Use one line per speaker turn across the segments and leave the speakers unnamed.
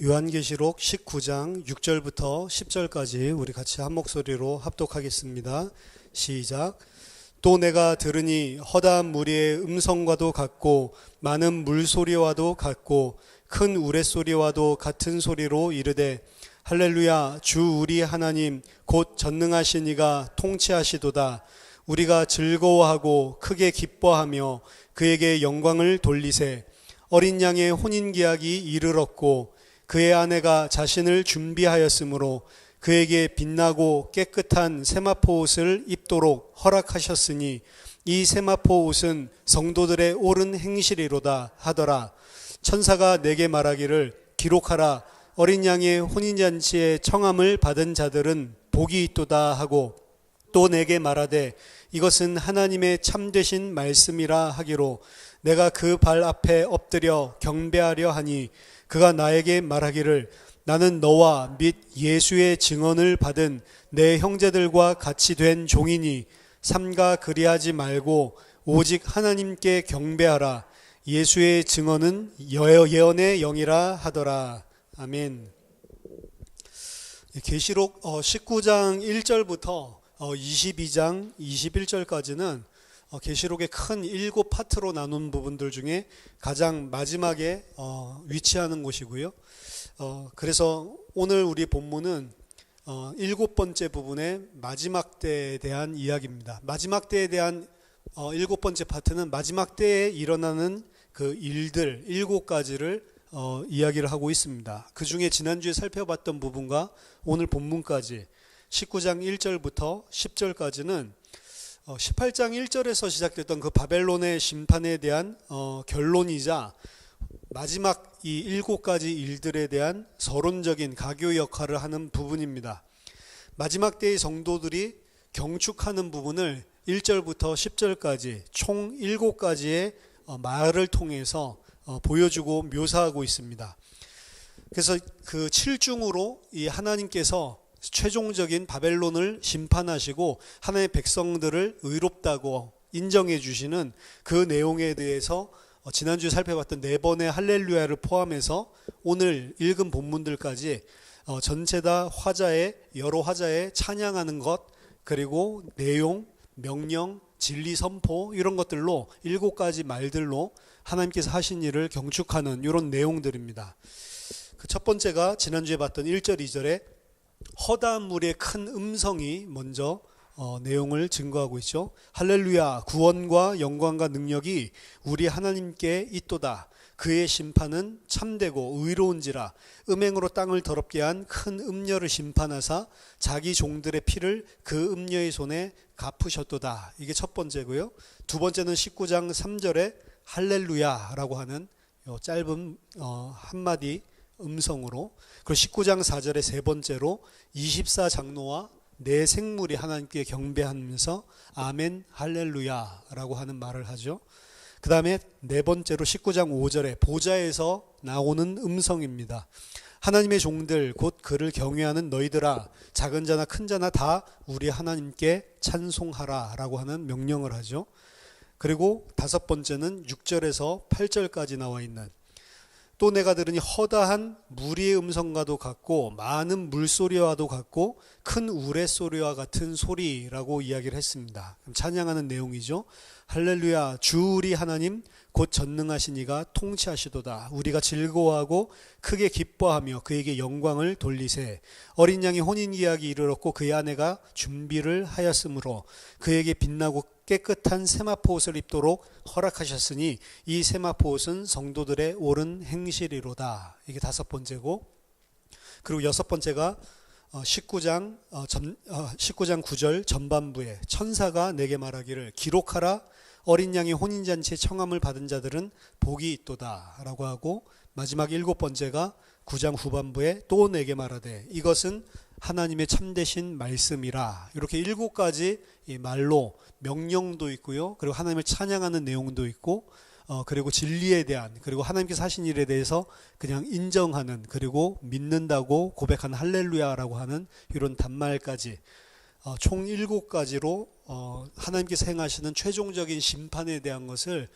요한계시록 19장 6절부터 10절까지 우리 같이 한 목소리로 합독하겠습니다. 시작. 또 내가 들으니 허다한 무리의 음성과도 같고 많은 물소리와도 같고 큰 우레소리와도 같은 소리로 이르되 할렐루야, 주 우리 하나님 곧 전능하신 이가 통치하시도다. 우리가 즐거워하고 크게 기뻐하며 그에게 영광을 돌리세. 어린 양의 혼인계약이 이르렀고 그의 아내가 자신을 준비하였으므로 그에게 빛나고 깨끗한 세마포 옷을 입도록 허락하셨으니 이 세마포 옷은 성도들의 옳은 행실이로다 하더라. 천사가 내게 말하기를 기록하라. 어린 양의 혼인잔치에 청함을 받은 자들은 복이 있도다 하고 또 내게 말하되 이것은 하나님의 참되신 말씀이라 하기로 내가 그 발 앞에 엎드려 경배하려 하니 그가 나에게 말하기를 나는 너와 및 예수의 증언을 받은 내 형제들과 같이 된 종이니 삼가 그리하지 말고 오직 하나님께 경배하라. 예수의 증언은 예언의 영이라 하더라. 아멘. 계시록 19장 1절부터 22장 21절까지는 계시록의 큰 7파트로 나눈 부분들 중에 가장 마지막에 위치하는 곳이고요. 그래서 오늘 우리 본문은 7번째 부분의 마지막 때에 대한 이야기입니다. 마지막 때에 대한 7번째 파트는 마지막 때에 일어나는 그 일들 7가지를 이야기를 하고 있습니다. 그 중에 지난주에 살펴봤던 부분과 오늘 본문까지 19장 1절부터 10절까지는 18장 1절에서 시작됐던 그 바벨론의 심판에 대한 결론이자 마지막 이 7가지 일들에 대한 서론적인 가교 역할을 하는 부분입니다. 마지막 때의 성도들이 경축하는 부분을 1절부터 10절까지 총 7가지의 말을 통해서 보여주고 묘사하고 있습니다. 그래서 그 7중으로 이 하나님께서 최종적인 바벨론을 심판하시고 하나님의 백성들을 의롭다고 인정해 주시는 그 내용에 대해서 지난주에 살펴봤던 4번의 할렐루야를 포함해서 오늘 읽은 본문들까지 전체 다 여러 화자에 찬양하는 것, 그리고 내용, 명령, 진리 선포 이런 것들로 7가지 말들로 하나님께서 하신 일을 경축하는 이런 내용들입니다. 그 첫 번째가 지난주에 봤던 1절 2절에 허다한 무리의 큰 음성이 먼저 내용을 증거하고 있죠. 할렐루야, 구원과 영광과 능력이 우리 하나님께 있도다. 그의 심판은 참되고 의로운지라. 음행으로 땅을 더럽게 한 큰 음녀를 심판하사 자기 종들의 피를 그 음녀의 손에 갚으셨도다. 이게 첫 번째고요. 두 번째는 19장 3절에 할렐루야라고 하는 짧은 한마디 음성으로, 그리고 19장 4절에 세 번째로 24장로와 네 생물이 하나님께 경배하면서 아멘 할렐루야라고 하는 말을 하죠. 그 다음에 네 번째로 19장 5절에 보좌에서 나오는 음성입니다. 하나님의 종들 곧 그를 경외하는 너희들아, 작은 자나 큰 자나 다 우리 하나님께 찬송하라 라고 하는 명령을 하죠. 그리고 다섯 번째는 6절에서 8절까지 나와 있는 또 내가 들으니 허다한 무리의 음성과도 같고 많은 물소리와도 같고 큰 우레소리와 같은 소리라고 이야기를 했습니다. 찬양하는 내용이죠. 할렐루야, 주 우리 하나님 곧 전능하신 이가 통치하시도다. 우리가 즐거워하고 크게 기뻐하며 그에게 영광을 돌리세. 어린 양이 혼인계약이 이르렀고 그의 아내가 준비를 하였으므로 그에게 빛나고 깨끗한 세마포 옷을 입도록 허락하셨으니 이 세마포 옷은 성도들의 옳은 행실이로다. 이게 다섯 번째고, 그리고 여섯 번째가 19장 9절 전반부에 천사가 내게 말하기를 기록하라. 어린 양의 혼인잔치에 청함을 받은 자들은 복이 있도다 라고 하고, 마지막 7번째가 9장 후반부에 또 내게 말하되 이것은 하나님의 참되신 말씀이라. 이렇게 7가지 말로 명령도 있고요, 그리고 하나님을 찬양하는 내용도 있고, 그리고 진리에 대한, 그리고 하나님께서 하신 일에 대해서 그냥 인정하는, 그리고 믿는다고 고백하는 할렐루야라고 하는 이런 단말까지 총 7가지로 하나님께서 행하시는 최종적인 심판에 대한 것을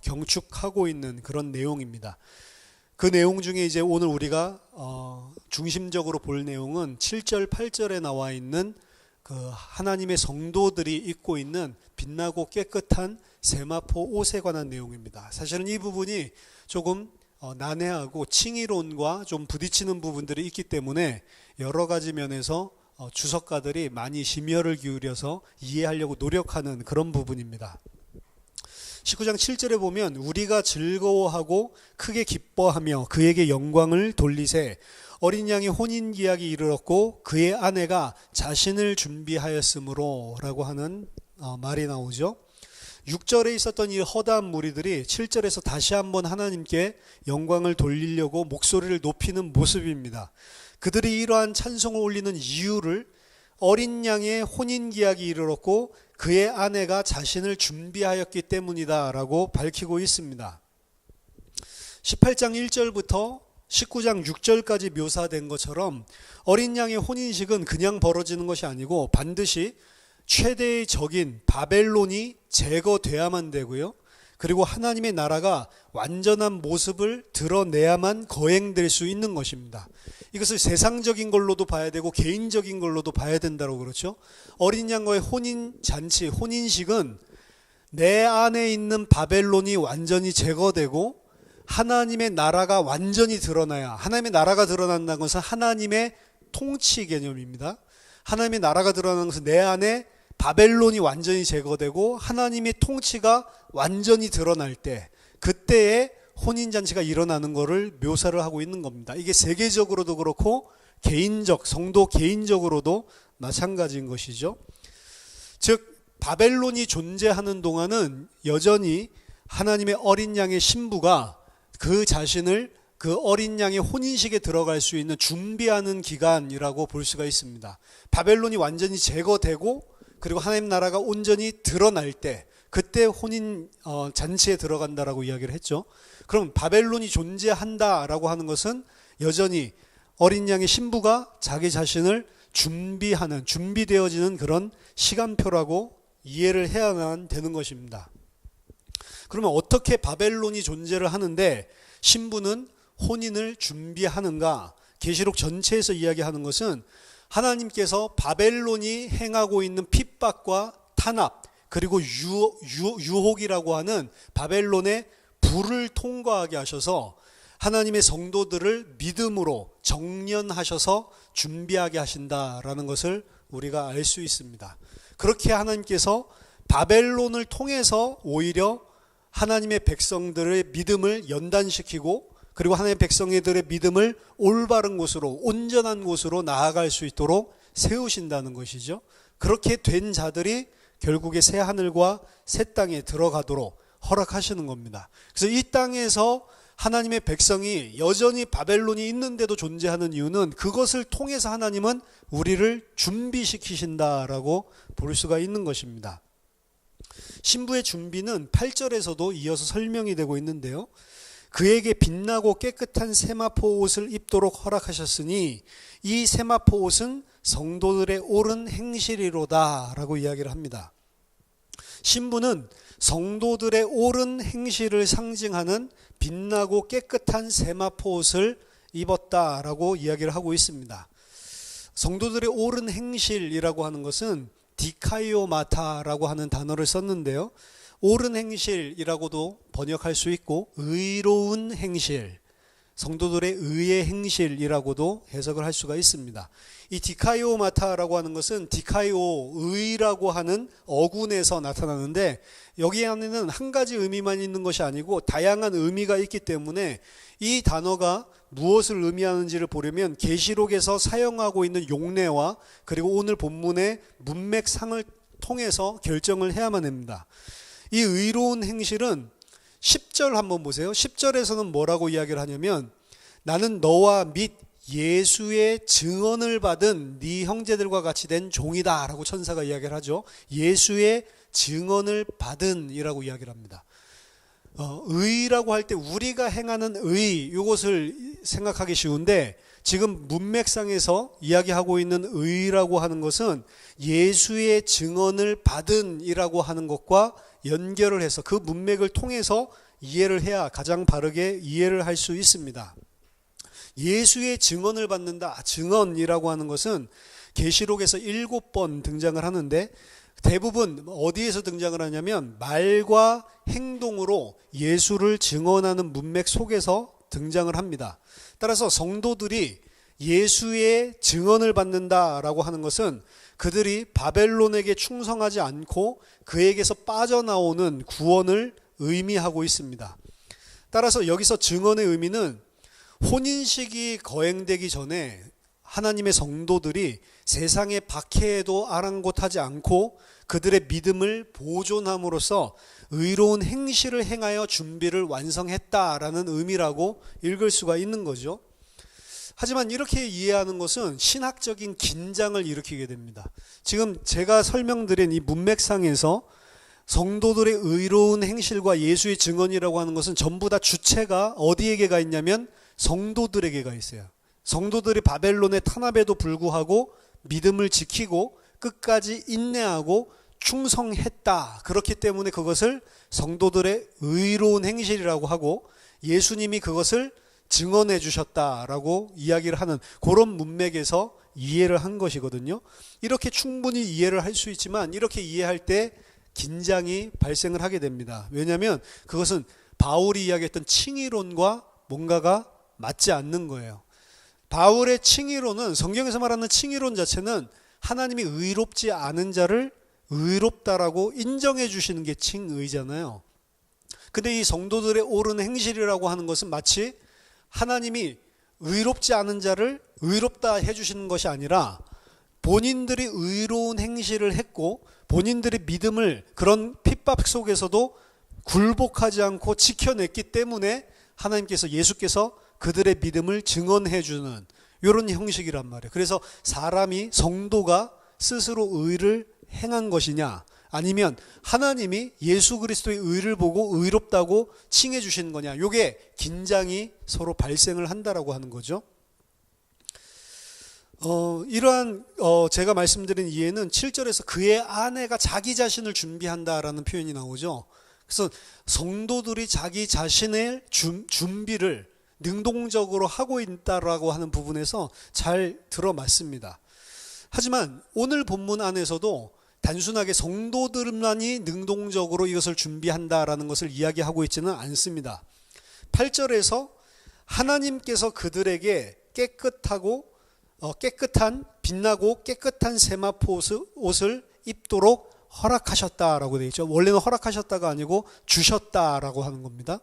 경축하고 있는 그런 내용입니다. 그 내용 중에 이제 오늘 우리가 중심적으로 볼 내용은 7절, 8절에 나와 있는 그 하나님의 성도들이 입고 있는 빛나고 깨끗한 세마포 옷에 관한 내용입니다. 사실은 이 부분이 조금 난해하고 칭의론과 좀 부딪히는 부분들이 있기 때문에 여러 가지 면에서 주석가들이 많이 심혈을 기울여서 이해하려고 노력하는 그런 부분입니다. 19장 7절에 보면 우리가 즐거워하고 크게 기뻐하며 그에게 영광을 돌리세 어린 양이 혼인기약이 이르렀고 그의 아내가 자신을 준비하였으므로 라고 하는 말이 나오죠. 6절에 있었던 이 허다한 무리들이 7절에서 다시 한번 하나님께 영광을 돌리려고 목소리를 높이는 모습입니다. 그들이 이러한 찬송을 올리는 이유를 어린 양의 혼인기약이 이르렀고 그의 아내가 자신을 준비하였기 때문이다 라고 밝히고 있습니다. 18장 1절부터 19장 6절까지 묘사된 것처럼 어린 양의 혼인식은 그냥 벌어지는 것이 아니고 반드시 최대의 적인 바벨론이 제거돼야만 되고요. 그리고 하나님의 나라가 완전한 모습을 드러내야만 거행될 수 있는 것입니다. 이것을 세상적인 걸로도 봐야 되고 개인적인 걸로도 봐야 된다고 그렇죠. 어린 양과의 혼인잔치, 혼인식은 내 안에 있는 바벨론이 완전히 제거되고 하나님의 나라가 완전히 드러나야, 하나님의 나라가 드러난다는 것은 하나님의 통치 개념입니다. 하나님의 나라가 드러나는 것은 내 안에 바벨론이 완전히 제거되고 하나님의 통치가 완전히 드러날 때, 그때에 혼인잔치가 일어나는 것을 묘사를 하고 있는 겁니다. 이게 세계적으로도 그렇고 성도 개인적으로도 마찬가지인 것이죠. 즉 바벨론이 존재하는 동안은 여전히 하나님의 어린 양의 신부가 그 자신을 그 어린 양의 혼인식에 들어갈 수 있는 준비하는 기간이라고 볼 수가 있습니다. 바벨론이 완전히 제거되고 그리고 하나님 나라가 온전히 드러날 때, 그때 혼인 잔치에 들어간다라고 이야기를 했죠. 그럼 바벨론이 존재한다라고 하는 것은 여전히 어린 양의 신부가 자기 자신을 준비되어지는 그런 시간표라고 이해를 해야만 되는 것입니다. 그러면 어떻게 바벨론이 존재를 하는데 신부는 혼인을 준비하는가? 계시록 전체에서 이야기하는 것은 하나님께서 바벨론이 행하고 있는 핍박과 탄압, 그리고 유혹이라고 하는 바벨론의 불을 통과하게 하셔서 하나님의 성도들을 믿음으로 정련하셔서 준비하게 하신다라는 것을 우리가 알 수 있습니다. 그렇게 하나님께서 바벨론을 통해서 오히려 하나님의 백성들의 믿음을 연단시키고 그리고 하나님의 백성들의 믿음을 올바른 곳으로, 온전한 곳으로 나아갈 수 있도록 세우신다는 것이죠. 그렇게 된 자들이 결국에 새 하늘과 새 땅에 들어가도록 허락하시는 겁니다. 그래서 이 땅에서 하나님의 백성이 여전히 바벨론이 있는데도 존재하는 이유는 그것을 통해서 하나님은 우리를 준비시키신다라고 볼 수가 있는 것입니다. 신부의 준비는 8절에서도 이어서 설명이 되고 있는데요. 그에게 빛나고 깨끗한 세마포 옷을 입도록 허락하셨으니 이 세마포 옷은 성도들의 옳은 행실이로다 라고 이야기를 합니다. 신부는 성도들의 옳은 행실을 상징하는 빛나고 깨끗한 세마포 옷을 입었다라고 이야기를 하고 있습니다. 성도들의 옳은 행실이라고 하는 것은 디카이오마타라고 하는 단어를 썼는데요. 옳은 행실이라고도 번역할 수 있고 의로운 행실, 성도들의 의의 행실이라고도 해석을 할 수가 있습니다. 이 디카이오마타라고 하는 것은 디카이오, 의라고 하는 어군에서 나타나는데 여기 안에는 한 가지 의미만 있는 것이 아니고 다양한 의미가 있기 때문에 이 단어가 무엇을 의미하는지를 보려면 계시록에서 사용하고 있는 용례와 그리고 오늘 본문의 문맥상을 통해서 결정을 해야만 합니다. 이 의로운 행실은 10절 한번 보세요. 10절에서는 뭐라고 이야기를 하냐면 나는 너와 및 예수의 증언을 받은 네 형제들과 같이 된 종이다 라고 천사가 이야기를 하죠. 예수의 증언을 받은 이라고 이야기를 합니다. 의라고 할 때 우리가 행하는 의, 이것을 생각하기 쉬운데 지금 문맥상에서 이야기하고 있는 의라고 하는 것은 예수의 증언을 받은 이라고 하는 것과 연결을 해서 그 문맥을 통해서 이해를 해야 가장 바르게 이해를 할 수 있습니다. 예수의 증언을 받는다. 증언이라고 하는 것은 계시록에서 7번 등장을 하는데 대부분 어디에서 등장을 하냐면 말과 행동으로 예수를 증언하는 문맥 속에서 등장을 합니다. 따라서 성도들이 예수의 증언을 받는다라고 하는 것은 그들이 바벨론에게 충성하지 않고 그에게서 빠져나오는 구원을 의미하고 있습니다. 따라서 여기서 증언의 의미는 혼인식이 거행되기 전에 하나님의 성도들이 세상의 박해에도 아랑곳하지 않고 그들의 믿음을 보존함으로써 의로운 행실을 행하여 준비를 완성했다라는 의미라고 읽을 수가 있는 거죠. 하지만 이렇게 이해하는 것은 신학적인 긴장을 일으키게 됩니다. 지금 제가 설명드린 이 문맥상에서 성도들의 의로운 행실과 예수의 증언이라고 하는 것은 전부 다 주체가 어디에게 가 있냐면 성도들에게 가 있어요. 성도들이 바벨론의 탄압에도 불구하고 믿음을 지키고 끝까지 인내하고 충성했다. 그렇기 때문에 그것을 성도들의 의로운 행실이라고 하고 예수님이 그것을 증언해 주셨다라고 이야기를 하는 그런 문맥에서 이해를 한 것이거든요. 이렇게 충분히 이해를 할 수 있지만 이렇게 이해할 때 긴장이 발생을 하게 됩니다. 왜냐하면 그것은 바울이 이야기했던 칭의론과 뭔가가 맞지 않는 거예요. 바울의 칭의론은, 성경에서 말하는 칭의론 자체는 하나님이 의롭지 않은 자를 의롭다라고 인정해 주시는 게 칭의잖아요. 근데 이 성도들의 옳은 행실이라고 하는 것은 마치 하나님이 의롭지 않은 자를 의롭다 해주시는 것이 아니라 본인들이 의로운 행실을 했고 본인들의 믿음을 그런 핍박 속에서도 굴복하지 않고 지켜냈기 때문에 하나님께서, 예수께서 그들의 믿음을 증언해 주는 이런 형식이란 말이에요. 그래서 사람이, 성도가 스스로 의를 행한 것이냐 아니면 하나님이 예수 그리스도의 의를 보고 의롭다고 칭해 주시는 거냐, 이게 긴장이 서로 발생을 한다라고 하는 거죠. 이러한 제가 말씀드린 이해는 7절에서 그의 아내가 자기 자신을 준비한다라는 표현이 나오죠. 그래서 성도들이 자기 자신의 준비를 능동적으로 하고 있다라고 하는 부분에서 잘 들어맞습니다. 하지만 오늘 본문 안에서도 단순하게 성도들만이 능동적으로 이것을 준비한다라는 것을 이야기하고 있지는 않습니다. 8절에서 하나님께서 그들에게 깨끗한 빛나고 깨끗한 세마포 옷을 입도록 허락하셨다라고 되어 있죠. 원래는 허락하셨다가 아니고 주셨다라고 하는 겁니다.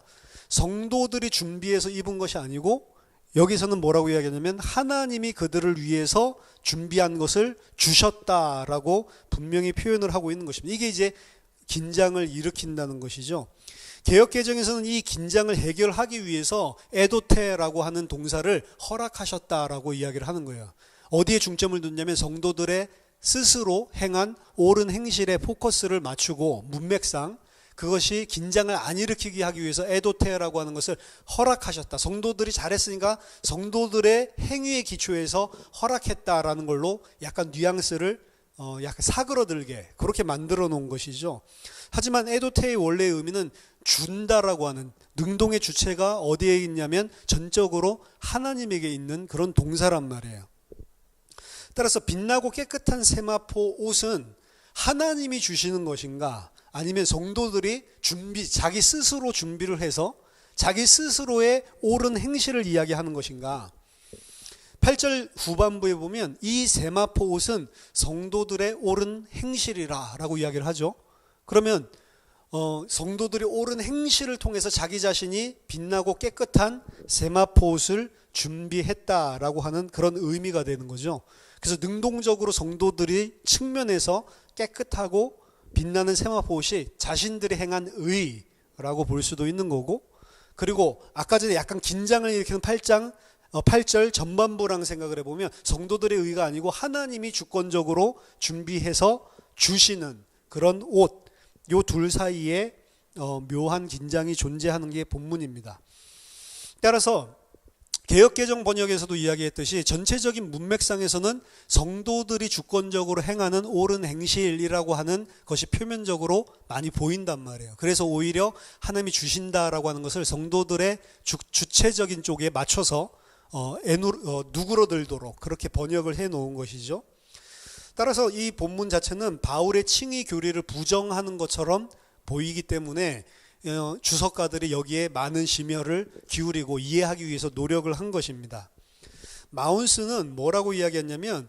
성도들이 준비해서 입은 것이 아니고 여기서는 뭐라고 이야기하냐면 하나님이 그들을 위해서 준비한 것을 주셨다라고 분명히 표현을 하고 있는 것입니다. 이게 이제 긴장을 일으킨다는 것이죠. 개역개정에서는 이 긴장을 해결하기 위해서 에도테라고 하는 동사를 허락하셨다라고 이야기를 하는 거예요. 어디에 중점을 뒀냐면 성도들의 스스로 행한 옳은 행실에 포커스를 맞추고 문맥상 그것이 긴장을 안 일으키게 하기 위해서 에도테라고 하는 것을 허락하셨다. 성도들이 잘했으니까 성도들의 행위의 기초에서 허락했다라는 걸로 약간 뉘앙스를 약간 사그러들게 그렇게 만들어 놓은 것이죠. 하지만 에도테의 원래의 의미는 준다라고 하는, 능동의 주체가 어디에 있냐면 전적으로 하나님에게 있는 그런 동사란 말이에요. 따라서 빛나고 깨끗한 세마포 옷은 하나님이 주시는 것인가 아니면 성도들이 자기 스스로 준비를 해서 자기 스스로의 옳은 행실을 이야기하는 것인가. 8절 후반부에 보면 이 세마포 옷은 성도들의 옳은 행실이라 라고 이야기를 하죠. 그러면 성도들이 옳은 행실을 통해서 자기 자신이 빛나고 깨끗한 세마포 옷을 준비했다라고 하는 그런 의미가 되는 거죠. 그래서 능동적으로 성도들이 측면에서 깨끗하고 빛나는 세마포 옷이 자신들이 행한 의라고 볼 수도 있는 거고, 그리고 아까 전에 약간 긴장을 일으키는 8절 전반부랑 생각을 해보면 성도들의 의가 아니고 하나님이 주권적으로 준비해서 주시는 그런 옷, 요 둘 사이에 묘한 긴장이 존재하는 게 본문입니다. 따라서 개역개정 번역에서도 이야기했듯이 전체적인 문맥상에서는 성도들이 주권적으로 행하는 옳은 행실이라고 하는 것이 표면적으로 많이 보인단 말이에요. 그래서 오히려 하나님이 주신다라고 하는 것을 성도들의 주체적인 쪽에 맞춰서 누그러들도록 그렇게 번역을 해 놓은 것이죠. 따라서 이 본문 자체는 바울의 칭의 교리를 부정하는 것처럼 보이기 때문에 주석가들이 여기에 많은 심혈을 기울이고 이해하기 위해서 노력을 한 것입니다. 마운스는 뭐라고 이야기했냐면,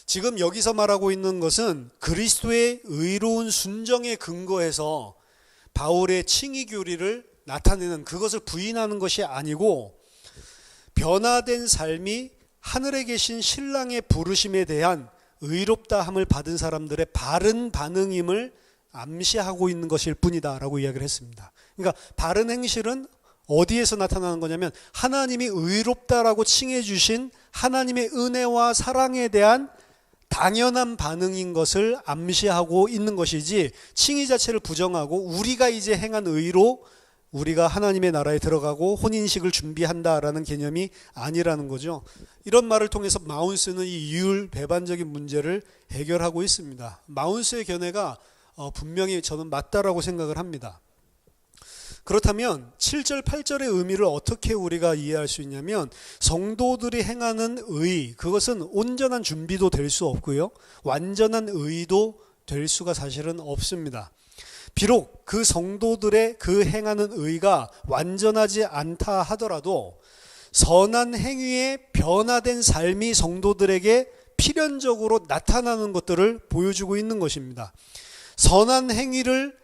지금 여기서 말하고 있는 것은 그리스도의 의로운 순정에 근거해서 바울의 칭의 교리를 나타내는, 그것을 부인하는 것이 아니고 변화된 삶이 하늘에 계신 신랑의 부르심에 대한 의롭다함을 받은 사람들의 바른 반응임을 암시하고 있는 것일 뿐이다 라고 이야기를 했습니다. 그러니까 바른 행실은 어디에서 나타나는 거냐면, 하나님이 의롭다라고 칭해 주신 하나님의 은혜와 사랑에 대한 당연한 반응인 것을 암시하고 있는 것이지, 칭의 자체를 부정하고 우리가 이제 행한 의로 우리가 하나님의 나라에 들어가고 혼인식을 준비한다라는 개념이 아니라는 거죠. 이런 말을 통해서 마운스는 이 이율 배반적인 문제를 해결하고 있습니다. 마운스의 견해가 분명히 저는 맞다라고 생각을 합니다. 그렇다면 7절 8절의 의미를 어떻게 우리가 이해할 수 있냐면, 성도들이 행하는 의, 그것은 온전한 준비도 될 수 없고요, 완전한 의도 될 수가 사실은 없습니다. 비록 그 성도들의 그 행하는 의가 완전하지 않다 하더라도 선한 행위에 변화된 삶이 성도들에게 필연적으로 나타나는 것들을 보여주고 있는 것입니다. 선한 행위를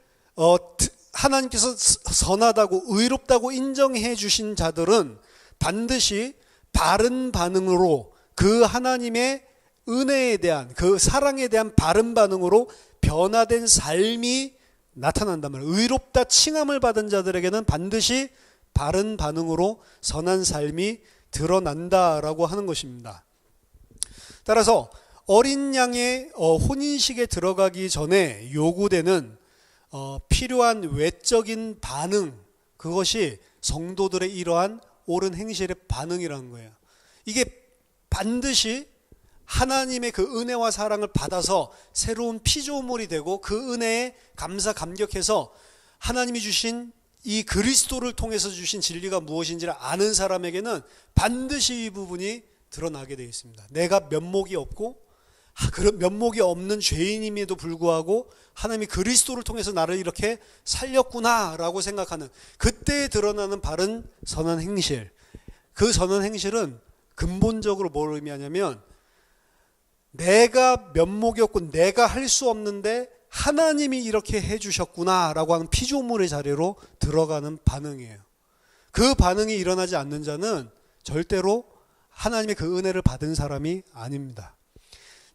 하나님께서 선하다고 의롭다고 인정해 주신 자들은 반드시 바른 반응으로, 그 하나님의 은혜에 대한, 그 사랑에 대한 바른 반응으로 변화된 삶이 나타난단 말이에요. 의롭다 칭함을 받은 자들에게는 반드시 바른 반응으로 선한 삶이 드러난다라고 하는 것입니다. 따라서 어린 양의 혼인식에 들어가기 전에 요구되는 필요한 외적인 반응, 그것이 성도들의 이러한 옳은 행실의 반응이라는 거예요. 이게 반드시 하나님의 그 은혜와 사랑을 받아서 새로운 피조물이 되고, 그 은혜에 감사 감격해서 하나님이 주신 이 그리스도를 통해서 주신 진리가 무엇인지를 아는 사람에게는 반드시 이 부분이 드러나게 되어 있습니다. 내가 면목이 없고, 그런 면목이 없는 죄인임에도 불구하고 하나님이 그리스도를 통해서 나를 이렇게 살렸구나라고 생각하는, 그때에 드러나는 바른 선한 행실. 그 선한 행실은 근본적으로 뭘 의미하냐면, 내가 면목이 없고 내가 할 수 없는데 하나님이 이렇게 해주셨구나라고 하는 피조물의 자리로 들어가는 반응이에요. 그 반응이 일어나지 않는 자는 절대로 하나님의 그 은혜를 받은 사람이 아닙니다.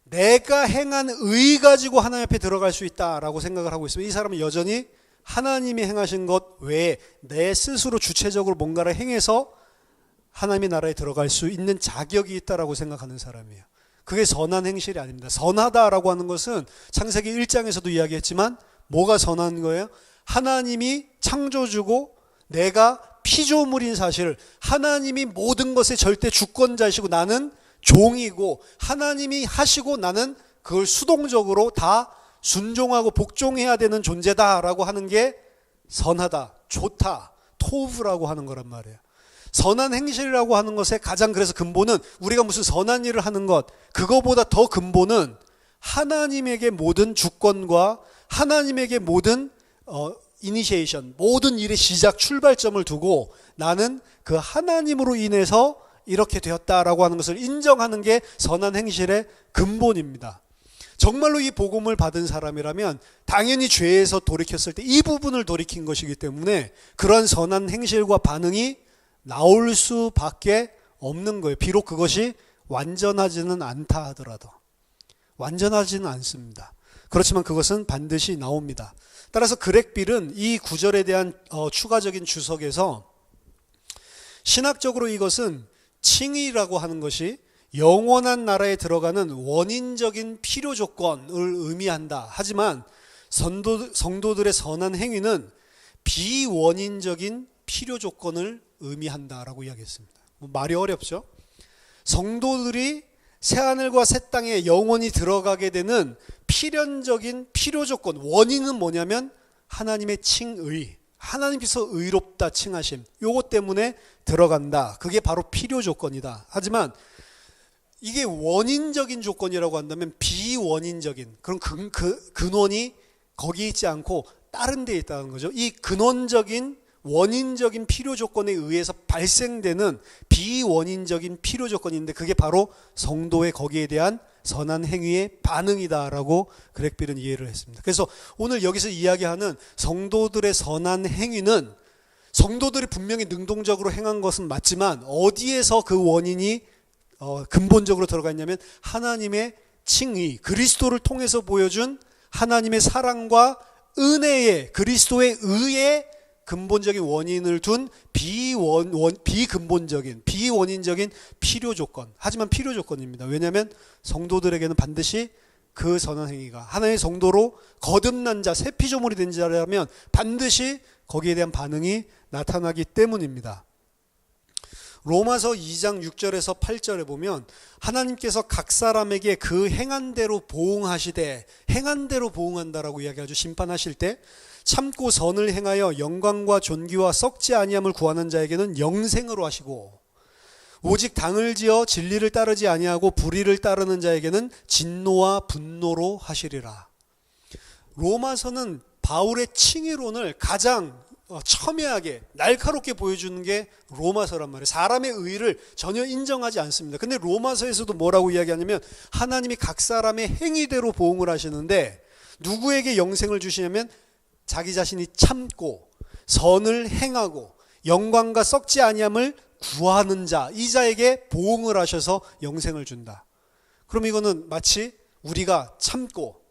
내가 행한 의 가지고 하나님 앞에 들어갈 수 있다라고 생각을 하고 있으면, 이 사람은 여전히 하나님이 행하신 것 외에 내 스스로 주체적으로 뭔가를 행해서 하나님의 나라에 들어갈 수 있는 자격이 있다라고 생각하는 사람이에요. 그게 선한 행실이 아닙니다. 선하다라고 하는 것은 창세기 1장에서도 이야기했지만, 뭐가 선한 거예요? 하나님이 창조주고 내가 피조물인 사실, 하나님이 모든 것의 절대 주권자이시고 나는 종이고, 하나님이 하시고 나는 그걸 수동적으로 다 순종하고 복종해야 되는 존재다라고 하는 게 선하다, 좋다, 토브라고 하는 거란 말이에요. 선한 행실이라고 하는 것의 가장, 그래서 근본은, 우리가 무슨 선한 일을 하는 것, 그거보다 더 근본은 하나님에게 모든 주권과 하나님에게 모든 이니시에이션, 모든 일의 시작, 출발점을 두고 나는 그 하나님으로 인해서 이렇게 되었다라고 하는 것을 인정하는 게 선한 행실의 근본입니다. 정말로 이 복음을 받은 사람이라면 당연히 죄에서 돌이켰을 때 이 부분을 돌이킨 것이기 때문에 그런 선한 행실과 반응이 나올 수밖에 없는 거예요. 비록 그것이 완전하지는 않다 하더라도. 완전하지는 않습니다. 그렇지만 그것은 반드시 나옵니다. 따라서 그렉빌은 이 구절에 대한 추가적인 주석에서, 신학적으로 이것은 칭의라고 하는 것이 영원한 나라에 들어가는 원인적인 필요 조건을 의미한다. 하지만 성도들의 선한 행위는 비원인적인 필요 조건을 의미한다라고 이야기했습니다. 말이 어렵죠. 성도들이 새하늘과 새 땅에 영원히 들어가게 되는 필연적인 필요 조건, 원인은 뭐냐면 하나님의 칭의, 하나님께서 의롭다 칭하심, 요것 때문에 들어간다. 그게 바로 필요 조건이다. 하지만 이게 원인적인 조건이라고 한다면 비원인적인 그런 근원이 거기 있지 않고 다른 데 있다는 거죠. 이 근원적인 원인적인 필요 조건에 의해서 발생되는 비원인적인 필요 조건인데 그게 바로 성도의 거기에 대한 선한 행위의 반응이다라고 그렉빌은 이해를 했습니다. 그래서 오늘 여기서 이야기하는 성도들의 선한 행위는 성도들이 분명히 능동적으로 행한 것은 맞지만 어디에서 그 원인이 근본적으로 들어가 있냐면 하나님의 칭의, 그리스도를 통해서 보여준 하나님의 사랑과 은혜의 그리스도의 의의 근본적인 원인을 둔 비근본적인 비원인적인 필요 조건. 하지만 필요 조건입니다. 왜냐하면 성도들에게는 반드시 그 선한 행위가 하나님의 성도로 거듭난 자, 새 피조물이 된 자라면 반드시 거기에 대한 반응이 나타나기 때문입니다. 로마서 2장 6절에서 8절에 보면 하나님께서 각 사람에게 그 행한 대로 보응하시되, 행한 대로 보응한다라고 이야기하죠. 심판하실 때 참고 선을 행하여 영광과 존귀와 썩지 아니함을 구하는 자에게는 영생으로 하시고, 오직 당을 지어 진리를 따르지 아니하고 불의를 따르는 자에게는 진노와 분노로 하시리라. 로마서는 바울의 칭의론을 가장 첨예하게 날카롭게 보여주는 게 로마서란 말이에요. 사람의 의를 전혀 인정하지 않습니다. 근데 로마서에서도 뭐라고 이야기하냐면 하나님이 각 사람의 행위대로 보응을 하시는데 누구에게 영생을 주시냐면 자기 자신이 참고 선을 행하고 영광과 썩지 아니함을 구하는 자, 이 자에게 보응을 하셔서 영생을 준다. 그럼 이거는 마치 우리가 참고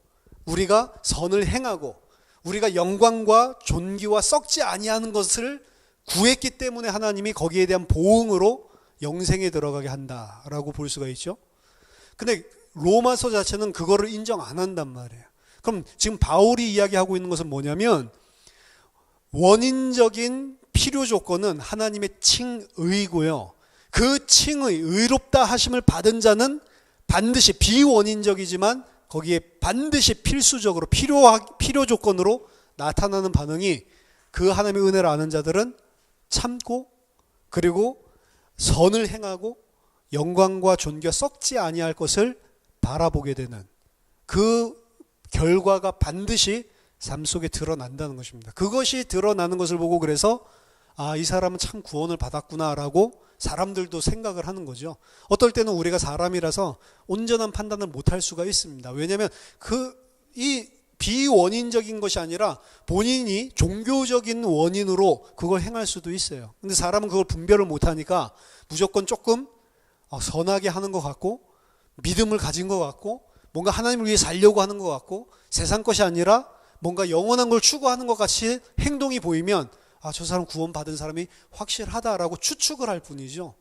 우리가 선을 행하고 우리가 영광과 존귀와 썩지 아니하는 것을 구했기 때문에 하나님이 거기에 대한 보응으로 영생에 들어가게 한다라고 볼 수가 있죠. 근데 로마서 자체는 그거를 인정 안 한단 말이에요. 그럼 지금 바울이 이야기하고 있는 것은 뭐냐면 원인적인 필요 조건은 하나님의 칭의고요. 그 칭의, 의롭다 하심을 받은 자는 반드시 비원인적이지만 거기에 반드시 필수적으로 필요 조건으로 나타나는 반응이 그 하나님의 은혜를 아는 자들은 참고 그리고 선을 행하고 영광과 존귀가 썩지 아니할 것을 바라보게 되는 그 결과가 반드시 삶 속에 드러난다는 것입니다. 그것이 드러나는 것을 보고 그래서 이 사람은 참 구원을 받았구나라고 사람들도 생각을 하는 거죠. 어떨 때는 우리가 사람이라서 온전한 판단을 못할 수가 있습니다. 왜냐하면 이 비원인적인 것이 아니라 본인이 종교적인 원인으로 그걸 행할 수도 있어요. 근데 사람은 그걸 분별을 못하니까 무조건 조금 선하게 하는 것 같고 믿음을 가진 것 같고 뭔가 하나님을 위해 살려고 하는 것 같고 세상 것이 아니라 뭔가 영원한 걸 추구하는 것 같이 행동이 보이면 저 사람 구원받은 사람이 확실하다라고 추측을 할 뿐이죠.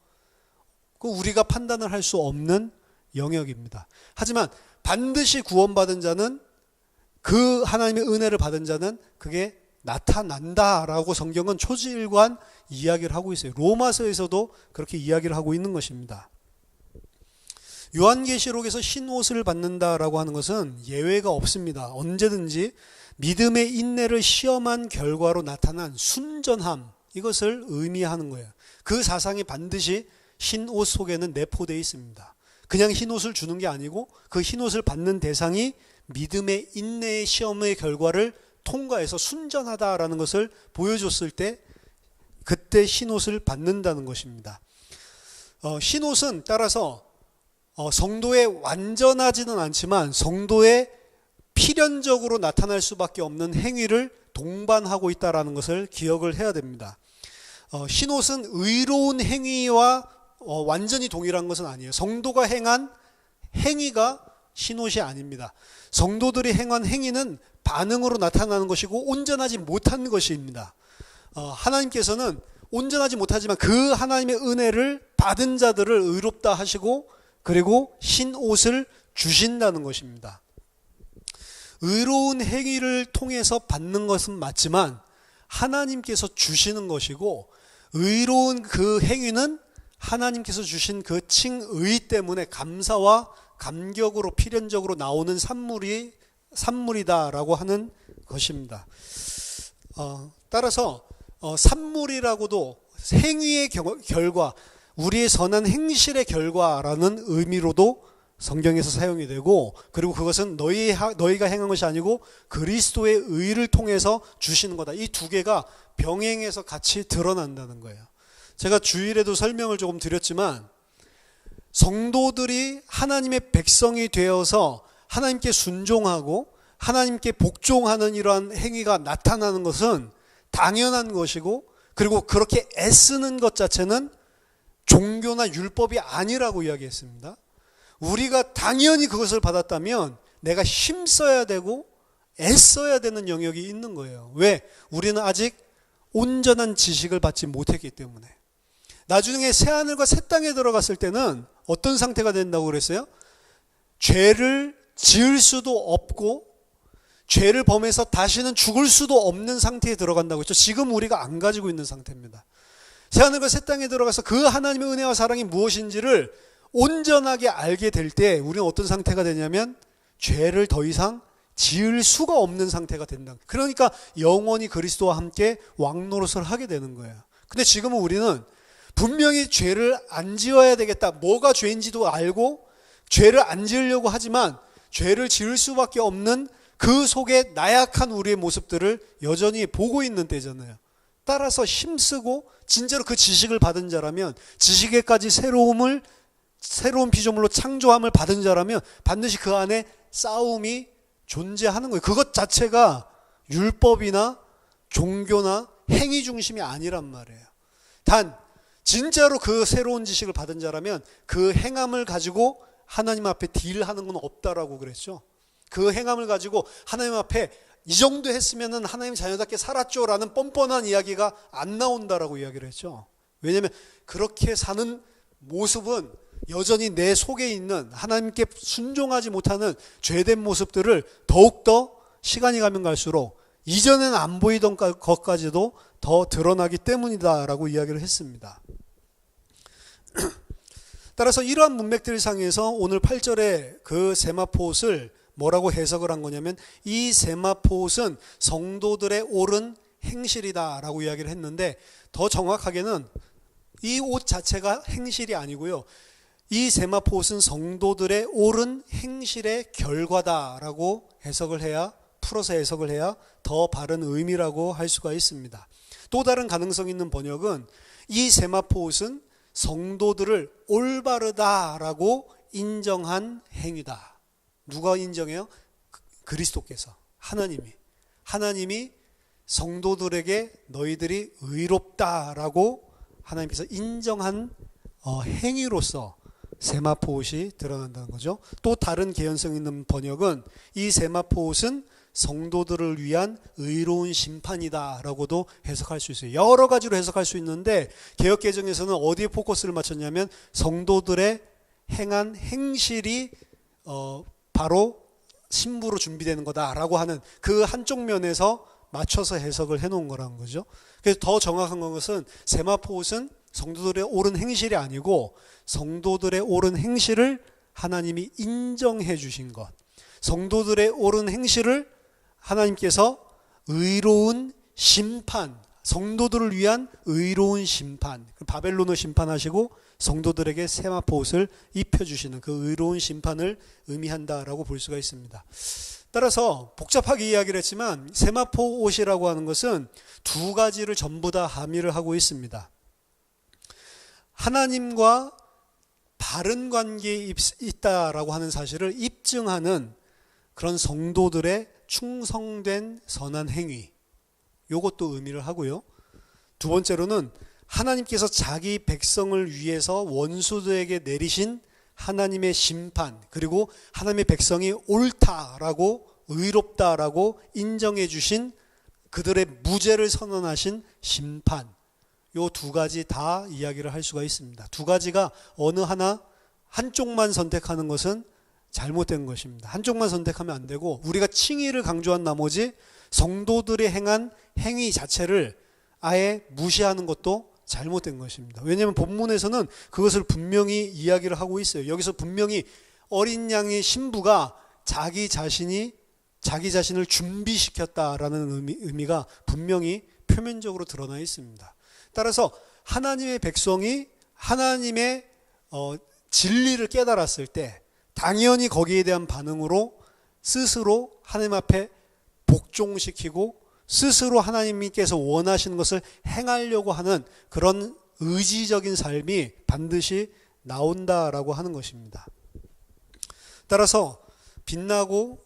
그 우리가 판단을 할 수 없는 영역입니다. 하지만 반드시 구원받은 자는 그 하나님의 은혜를 받은 자는 그게 나타난다라고 성경은 초지일관 이야기를 하고 있어요. 로마서에서도 그렇게 이야기를 하고 있는 것입니다. 요한계시록에서 흰 옷을 받는다라고 하는 것은 예외가 없습니다. 언제든지 믿음의 인내를 시험한 결과로 나타난 순전함, 이것을 의미하는 거예요. 그 사상이 반드시 흰 옷 속에는 내포되어 있습니다. 그냥 흰 옷을 주는 게 아니고 그 흰 옷을 받는 대상이 믿음의 인내의 시험의 결과를 통과해서 순전하다라는 것을 보여줬을 때 그때 흰 옷을 받는다는 것입니다. 흰 옷은 따라서 성도의 완전하지는 않지만 성도의 필연적으로 나타날 수밖에 없는 행위를 동반하고 있다는 것을 기억을 해야 됩니다. 흰옷은 의로운 행위와 완전히 동일한 것은 아니에요. 성도가 행한 행위가 흰옷이 아닙니다. 성도들이 행한 행위는 반응으로 나타나는 것이고 온전하지 못한 것입니다. 하나님께서는 온전하지 못하지만 그 하나님의 은혜를 받은 자들을 의롭다 하시고 그리고 흰옷을 주신다는 것입니다. 의로운 행위를 통해서 받는 것은 맞지만 하나님께서 주시는 것이고 의로운 그 행위는 하나님께서 주신 그 칭의 때문에 감사와 감격으로 필연적으로 나오는 산물이다라고 하는 것입니다. 따라서 산물이라고도 행위의 결과, 우리의 선한 행실의 결과라는 의미로도 성경에서 사용이 되고, 그리고 그것은 너희가 행한 것이 아니고 그리스도의 의를 통해서 주시는 거다. 이 두 개가 병행해서 같이 드러난다는 거예요. 제가 주일에도 설명을 조금 드렸지만, 성도들이 하나님의 백성이 되어서 하나님께 순종하고 하나님께 복종하는 이러한 행위가 나타나는 것은 당연한 것이고, 그리고 그렇게 애쓰는 것 자체는 종교나 율법이 아니라고 이야기했습니다. 우리가 당연히 그것을 받았다면 내가 힘써야 되고 애써야 되는 영역이 있는 거예요. 왜? 우리는 아직 온전한 지식을 받지 못했기 때문에. 나중에 새하늘과 새 땅에 들어갔을 때는 어떤 상태가 된다고 그랬어요? 죄를 지을 수도 없고 죄를 범해서 다시는 죽을 수도 없는 상태에 들어간다고 했죠. 지금 우리가 안 가지고 있는 상태입니다. 새하늘과 새 땅에 들어가서 그 하나님의 은혜와 사랑이 무엇인지를 온전하게 알게 될 때 우리는 어떤 상태가 되냐면 죄를 더 이상 지을 수가 없는 상태가 된다. 그러니까 영원히 그리스도와 함께 왕노릇을 하게 되는 거예요. 근데 지금은 우리는 분명히 죄를 안 지어야 되겠다. 뭐가 죄인지도 알고 죄를 안 지으려고 하지만 죄를 지을 수밖에 없는 그 속에 나약한 우리의 모습들을 여전히 보고 있는 때잖아요. 따라서 힘쓰고 진짜로 그 지식을 받은 자라면, 지식에까지 새로운 피조물로 창조함을 받은 자라면 반드시 그 안에 싸움이 존재하는 거예요. 그것 자체가 율법이나 종교나 행위 중심이 아니란 말이에요. 단 진짜로 그 새로운 지식을 받은 자라면 그 행함을 가지고 하나님 앞에 딜하는 건 없다라고 그랬죠. 그 행함을 가지고 하나님 앞에 이 정도 했으면은 하나님 자녀답게 살았죠라는 뻔뻔한 이야기가 안 나온다라고 이야기를 했죠. 왜냐하면 그렇게 사는 모습은 여전히 내 속에 있는 하나님께 순종하지 못하는 죄된 모습들을 더욱더 시간이 가면 갈수록 이전에는 안 보이던 것까지도 더 드러나기 때문이다라고 이야기를 했습니다. 따라서 이러한 문맥들 상에서 오늘 8절에 그 세마포옷을 뭐라고 해석을 한 거냐면, 이 세마포옷은 성도들의 옳은 행실이다라고 이야기를 했는데, 더 정확하게는 이 옷 자체가 행실이 아니고요, 이 세마포옷은 성도들의 옳은 행실의 결과다라고 풀어서 해석을 해야 더 바른 의미라고 할 수가 있습니다. 또 다른 가능성 있는 번역은 이 세마포옷은 성도들을 올바르다라고 인정한 행위다. 누가 인정해요? 그리스도께서, 하나님이 성도들에게 너희들이 의롭다라고 하나님께서 인정한 행위로서 세마포옷이 드러난다는 거죠. 또 다른 개연성 있는 번역은 이 세마포옷은 성도들을 위한 의로운 심판이다라고도 해석할 수 있어요. 여러 가지로 해석할 수 있는데 개역개정에서는 어디에 포커스를 맞췄냐면 성도들의 행한 행실이 바로 신부로 준비되는 거다라고 하는 그 한쪽 면에서 맞춰서 해석을 해놓은 거라는 거죠. 그래서 더 정확한 것은 세마포옷은 성도들의 옳은 행실이 아니고 성도들의 옳은 행실을 하나님이 인정해 주신 것, 성도들의 옳은 행실을 하나님께서 의로운 심판, 성도들을 위한 의로운 심판, 바벨론을 심판하시고 성도들에게 세마포옷을 입혀주시는 그 의로운 심판을 의미한다라고 볼 수가 있습니다. 따라서 복잡하게 이야기를 했지만 세마포옷이라고 하는 것은 두 가지를 전부 다 함의를 하고 있습니다. 하나님과 바른 관계에 있다라고 하는 사실을 입증하는 그런 성도들의 충성된 선한 행위, 이것도 의미를 하고요. 두 번째로는 하나님께서 자기 백성을 위해서 원수들에게 내리신 하나님의 심판, 그리고 하나님의 백성이 옳다라고 의롭다라고 인정해 주신 그들의 무죄를 선언하신 심판, 이 두 가지 다 이야기를 할 수가 있습니다. 두 가지가 어느 한쪽만 선택하는 것은 잘못된 것입니다. 한쪽만 선택하면 안 되고 우리가 칭의를 강조한 나머지 성도들이 행한 행위 자체를 아예 무시하는 것도 잘못된 것입니다. 왜냐하면 본문에서는 그것을 분명히 이야기를 하고 있어요. 여기서 분명히 어린 양의 신부가 자기 자신을 준비시켰다라는 의미가 분명히 표면적으로 드러나 있습니다. 따라서 하나님의 백성이 하나님의 진리를 깨달았을 때 당연히 거기에 대한 반응으로 스스로 하나님 앞에 복종시키고 스스로 하나님께서 원하시는 것을 행하려고 하는 그런 의지적인 삶이 반드시 나온다라고 하는 것입니다. 따라서 빛나고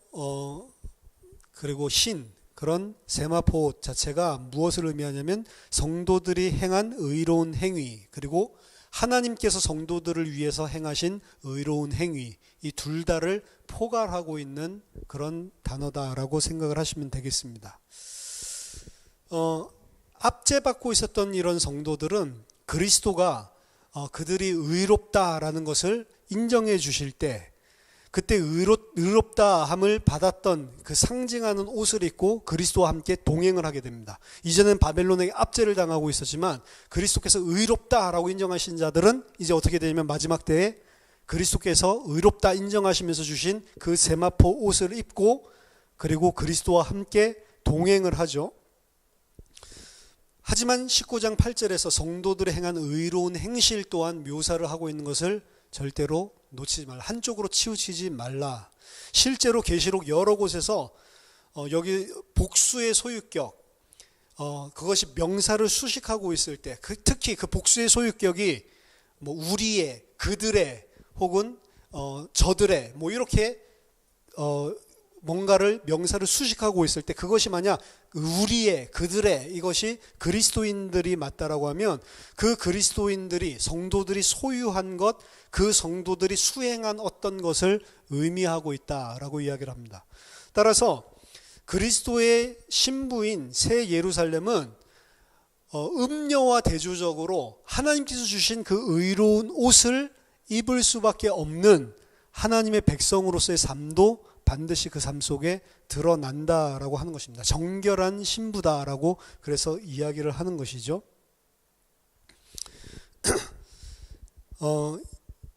그리고 흰 그런 세마포 자체가 무엇을 의미하냐면 성도들이 행한 의로운 행위, 그리고 하나님께서 성도들을 위해서 행하신 의로운 행위, 이 둘 다를 포괄하고 있는 그런 단어다라고 생각을 하시면 되겠습니다. 압제받고 있었던 이런 성도들은 그리스도가 그들이 의롭다라는 것을 인정해 주실 때 그때 의롭다함을 받았던 그 상징하는 옷을 입고 그리스도와 함께 동행을 하게 됩니다. 이제는 바벨론에게 압제를 당하고 있었지만 그리스도께서 의롭다라고 인정하신 자들은 이제 어떻게 되냐면 마지막 때에 그리스도께서 의롭다 인정하시면서 주신 그 세마포 옷을 입고 그리고 그리스도와 함께 동행을 하죠. 하지만 19장 8절에서 성도들이 행한 의로운 행실 또한 묘사를 하고 있는 것을 절대로 놓치지 말라. 한쪽으로 치우치지 말라. 실제로 계시록 여러 곳에서 여기 복수의 소유격, 그것이 명사를 수식하고 있을 때, 특히 그 복수의 소유격이 뭐 우리의, 그들의, 혹은 저들의, 뭐 이렇게 뭔가를 명사를 수식하고 있을 때 그것이 만약 우리의, 그들의 이것이 그리스도인들이 맞다라고 하면 그 그리스도인들이, 성도들이 소유한 것, 그 성도들이 수행한 어떤 것을 의미하고 있다라고 이야기를 합니다. 따라서 그리스도의 신부인 새 예루살렘은 음녀와 대조적으로 하나님께서 주신 그 의로운 옷을 입을 수밖에 없는 하나님의 백성으로서의 삶도 반드시 그 삶 속에 드러난다라고 하는 것입니다. 정결한 신부다라고 그래서 이야기를 하는 것이죠.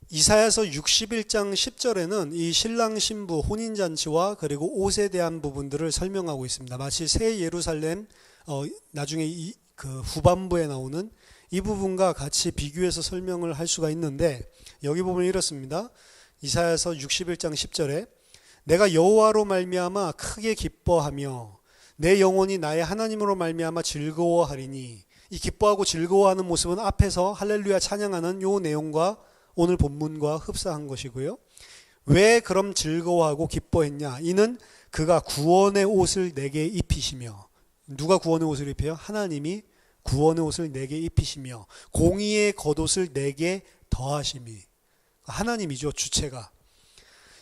이사야서 61장 10절에는 이 신랑 신부 혼인잔치와 그리고 옷에 대한 부분들을 설명하고 있습니다. 마치 새 예루살렘 나중에 그 후반부에 나오는 이 부분과 같이 비교해서 설명을 할 수가 있는데 여기 보면 이렇습니다. 이사야서 61장 10절에 내가 여호와로 말미암아 크게 기뻐하며 내 영혼이 나의 하나님으로 말미암아 즐거워하리니, 이 기뻐하고 즐거워하는 모습은 앞에서 할렐루야 찬양하는 요 내용과 오늘 본문과 흡사한 것이고요. 왜 그럼 즐거워하고 기뻐했냐? 이는 그가 구원의 옷을 내게 입히시며, 누가 구원의 옷을 입혀요? 하나님이 구원의 옷을 내게 입히시며 공의의 겉옷을 내게 더하심이, 하나님이죠, 주체가.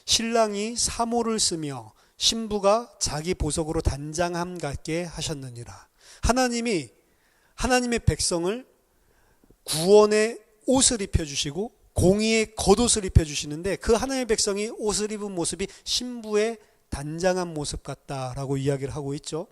신랑이 사모를 쓰며 신부가 자기 보석으로 단장함 같게 하셨느니라. 하나님이 하나님의 백성을 구원의 옷을 입혀주시고 공의의 겉옷을 입혀주시는데 그 하나님의 백성이 옷을 입은 모습이 신부의 단장한 모습 같다라고 이야기를 하고 있죠.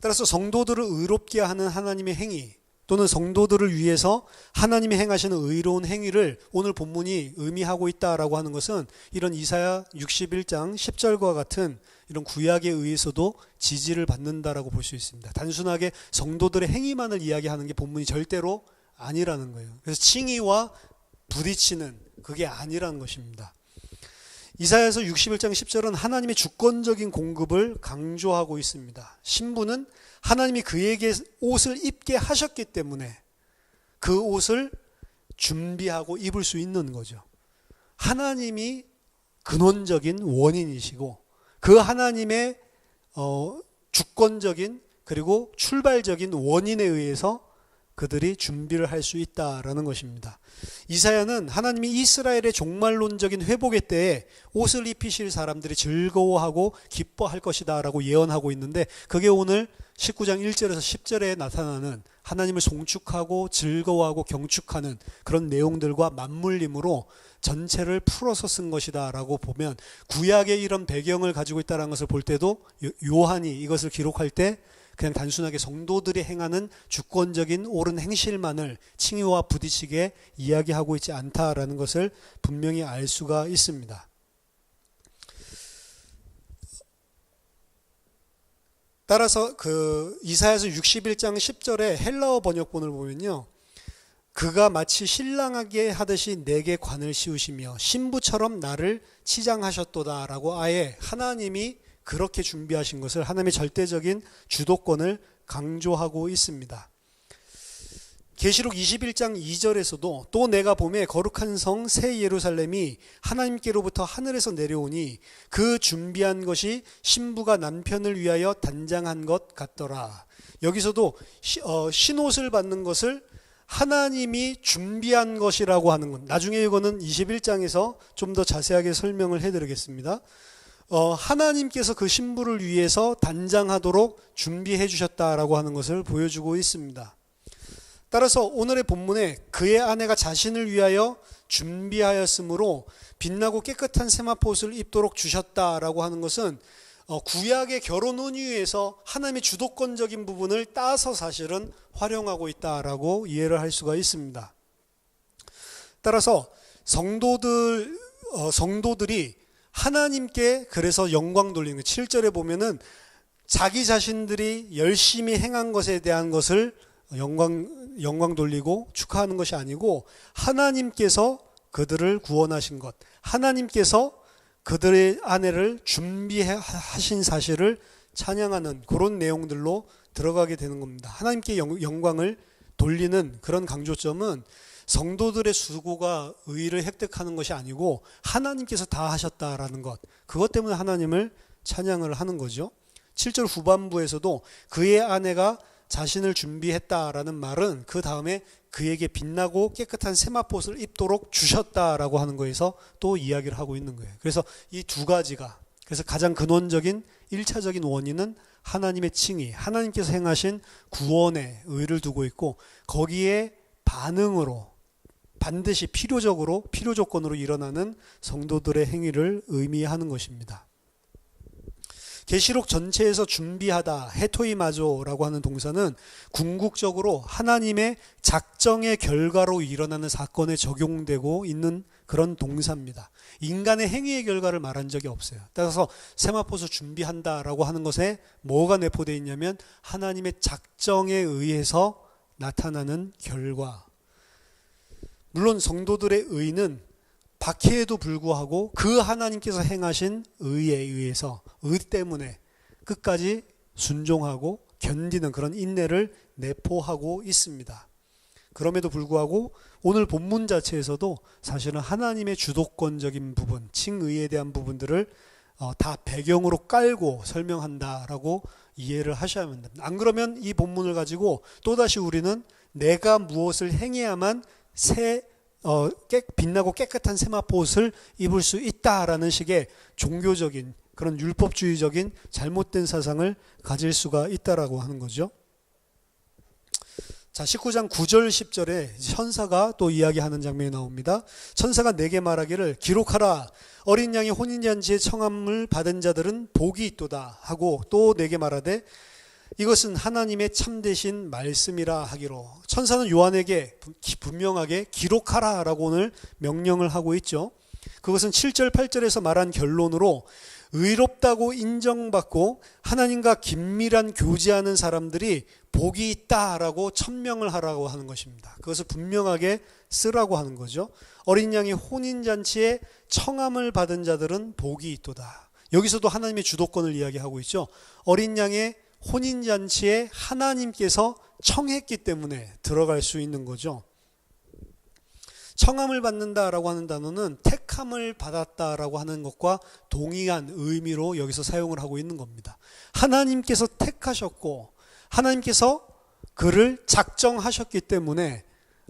따라서 성도들을 의롭게 하는 하나님의 행위 또는 성도들을 위해서 하나님이 행하시는 의로운 행위를 오늘 본문이 의미하고 있다라고 하는 것은 이런 이사야 61장 10절과 같은 이런 구약에 의해서도 지지를 받는다라고 볼 수 있습니다. 단순하게 성도들의 행위만을 이야기하는 게 본문이 절대로 아니라는 거예요. 그래서 칭의와 부딪히는 그게 아니라는 것입니다. 이사야서 61장 10절은 하나님의 주권적인 공급을 강조하고 있습니다. 신부는 하나님이 그에게 옷을 입게 하셨기 때문에 그 옷을 준비하고 입을 수 있는 거죠. 하나님이 근원적인 원인이시고 그 하나님의 주권적인 그리고 출발적인 원인에 의해서 그들이 준비를 할 수 있다라는 것입니다. 이사야는 하나님이 이스라엘의 종말론적인 회복의 때에 옷을 입히실 사람들이 즐거워하고 기뻐할 것이다 라고 예언하고 있는데 그게 오늘 19장 1절에서 10절에 나타나는 하나님을 송축하고 즐거워하고 경축하는 그런 내용들과 맞물림으로 전체를 풀어서 쓴 것이다 라고 보면 구약의 이런 배경을 가지고 있다는 것을 볼 때도 요한이 이것을 기록할 때 그냥 단순하게 성도들이 행하는 주권적인 옳은 행실만을 칭의와 부딪히게 이야기하고 있지 않다라는 것을 분명히 알 수가 있습니다. 따라서 이사야서 61장 10절에 헬라어 번역본을 보면요, 그가 마치 신랑에게 하듯이 내게 관을 씌우시며 신부처럼 나를 치장하셨도다 라고 아예 하나님이 그렇게 준비하신 것을, 하나님의 절대적인 주도권을 강조하고 있습니다. 계시록 21장 2절에서도 또 내가 보매 거룩한 성 새 예루살렘이 하나님께로부터 하늘에서 내려오니 그 준비한 것이 신부가 남편을 위하여 단장한 것 같더라. 여기서도 신옷을 받는 것을 하나님이 준비한 것이라고 하는 것, 나중에 이거는 21장에서 좀 더 자세하게 설명을 해드리겠습니다. 하나님께서 그 신부를 위해서 단장하도록 준비해 주셨다라고 하는 것을 보여주고 있습니다. 따라서 오늘의 본문에 그의 아내가 자신을 위하여 준비하였으므로 빛나고 깨끗한 세마포옷을 입도록 주셨다라고 하는 것은 구약의 결혼 은유에서 하나님의 주도권적인 부분을 따서 사실은 활용하고 있다라고 이해를 할 수가 있습니다. 따라서 성도들이 하나님께 그래서 영광 돌리는, 7절에 보면은 자기 자신들이 열심히 행한 것에 대한 것을 영광 돌리고 축하하는 것이 아니고 하나님께서 그들을 구원하신 것, 하나님께서 그들의 아내를 준비하신 사실을 찬양하는 그런 내용들로 들어가게 되는 겁니다. 하나님께 영광을 돌리는 그런 강조점은 성도들의 수고가 의의를 획득하는 것이 아니고 하나님께서 다 하셨다라는 것, 그것 때문에 하나님을 찬양을 하는 거죠. 7절 후반부에서도 그의 아내가 자신을 준비했다라는 말은 그 다음에 그에게 빛나고 깨끗한 세마포옷을 입도록 주셨다라고 하는 거에서 또 이야기를 하고 있는 거예요. 그래서 이 두 가지가, 그래서 가장 근원적인 1차적인 원인은 하나님의 칭의, 하나님께서 행하신 구원의 의를 두고 있고, 거기에 반응으로 반드시 필요 조건으로 일어나는 성도들의 행위를 의미하는 것입니다. 계시록 전체에서 준비하다, 헤토이마조라고 하는 동사는 궁극적으로 하나님의 작정의 결과로 일어나는 사건에 적용되고 있는 그런 동사입니다. 인간의 행위의 결과를 말한 적이 없어요. 따라서 세마포옷을 준비한다라고 하는 것에 뭐가 내포되어 있냐면 하나님의 작정에 의해서 나타나는 결과. 물론 성도들의 의는 박해에도 불구하고 그 하나님께서 행하신 의에 의해서, 의 때문에 끝까지 순종하고 견디는 그런 인내를 내포하고 있습니다. 그럼에도 불구하고 오늘 본문 자체에서도 사실은 하나님의 주도권적인 부분, 칭의에 대한 부분들을 다 배경으로 깔고 설명한다라고 이해를 하셔야 합니다. 안 그러면 이 본문을 가지고 또다시 우리는 내가 무엇을 행해야만 빛나고 깨끗한 세마포옷을 입을 수 있다라는 식의 종교적인 그런 율법주의적인 잘못된 사상을 가질 수가 있다라고 하는 거죠. 자, 19장 9절 10절에 천사가 또 이야기하는 장면이 나옵니다. 천사가 내게 말하기를 기록하라, 어린 양이 혼인잔치에 청함을 받은 자들은 복이 있도다 하고 또 내게 말하되 이것은 하나님의 참되신 말씀이라 하기로. 천사는 요한에게 분명하게 기록하라 라고 오늘 명령을 하고 있죠. 그것은 7절 8절에서 말한 결론으로 의롭다고 인정받고 하나님과 긴밀한 교제하는 사람들이 복이 있다라고 천명을 하라고 하는 것입니다. 그것을 분명하게 쓰라고 하는 거죠. 어린 양이 혼인잔치에 청함을 받은 자들은 복이 있도다. 여기서도 하나님의 주도권을 이야기하고 있죠. 어린 양의 혼인잔치에 하나님께서 청했기 때문에 들어갈 수 있는 거죠. 청함을 받는다라고 하는 단어는 택함을 받았다라고 하는 것과 동의한 의미로 여기서 사용을 하고 있는 겁니다. 하나님께서 택하셨고 하나님께서 그를 작정하셨기 때문에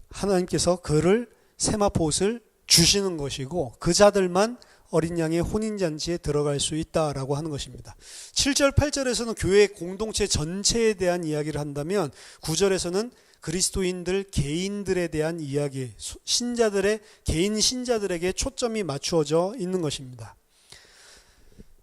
하나님께서 그를 세마포옷을 주시는 것이고 그 자들만 어린 양의 혼인잔치에 들어갈 수 있다라고 하는 것입니다. 7절 8절에서는 교회 공동체 전체에 대한 이야기를 한다면 9절에서는 그리스도인들 개인들에 대한 이야기, 신자들의 개인 신자들에게 초점이 맞추어져 있는 것입니다.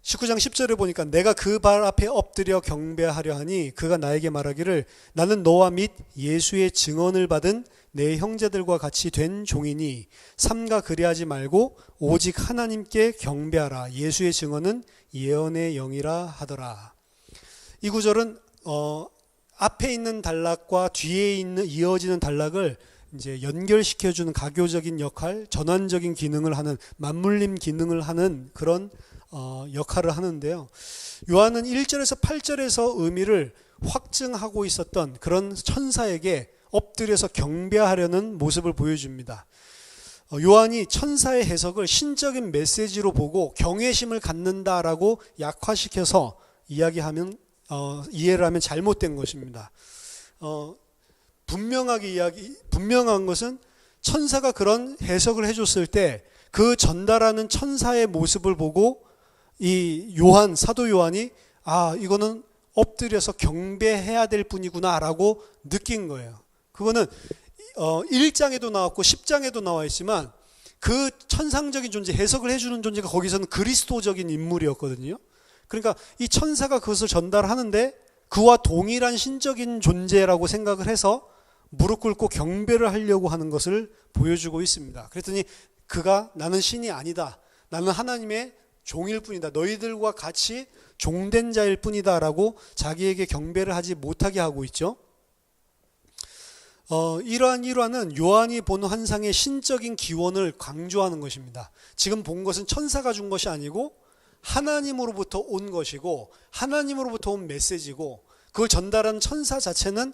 19장 10절에 보니까 내가 그 발 앞에 엎드려 경배하려 하니 그가 나에게 말하기를 나는 너와 및 예수의 증언을 받은 내 형제들과 같이 된 종이니 삼가 그리하지 말고 오직 하나님께 경배하라. 예수의 증언은 예언의 영이라 하더라. 이 구절은 앞에 있는 단락과 뒤에 있는 이어지는 단락을 이제 연결시켜주는 가교적인 역할, 전환적인 기능을 하는, 맞물림 기능을 하는 그런 역할을 하는데요. 요한은 1절에서 8절에서 의미를 확증하고 있었던 그런 천사에게 엎드려서 경배하려는 모습을 보여줍니다. 요한이 천사의 해석을 신적인 메시지로 보고 경외심을 갖는다라고 약화시켜서 이해를 하면 잘못된 것입니다. 분명한 것은 천사가 그런 해석을 해줬을 때 그 전달하는 천사의 모습을 보고 이 사도 요한이 이거는 엎드려서 경배해야 될 뿐이구나 라고 느낀 거예요. 그거는 1장에도 나왔고 10장에도 나와 있지만 그 천상적인 존재, 해석을 해주는 존재가 거기서는 그리스도적인 인물이었거든요. 그러니까 이 천사가 그것을 전달하는데 그와 동일한 신적인 존재라고 생각을 해서 무릎 꿇고 경배를 하려고 하는 것을 보여주고 있습니다. 그랬더니 그가 나는 신이 아니다. 나는 하나님의 종일 뿐이다. 너희들과 같이 종된 자일 뿐이다 라고 자기에게 경배를 하지 못하게 하고 있죠. 이러한 일화는 요한이 본 환상의 신적인 기원을 강조하는 것입니다. 지금 본 것은 천사가 준 것이 아니고 하나님으로부터 온 것이고 하나님으로부터 온 메시지고 그걸 전달한 천사 자체는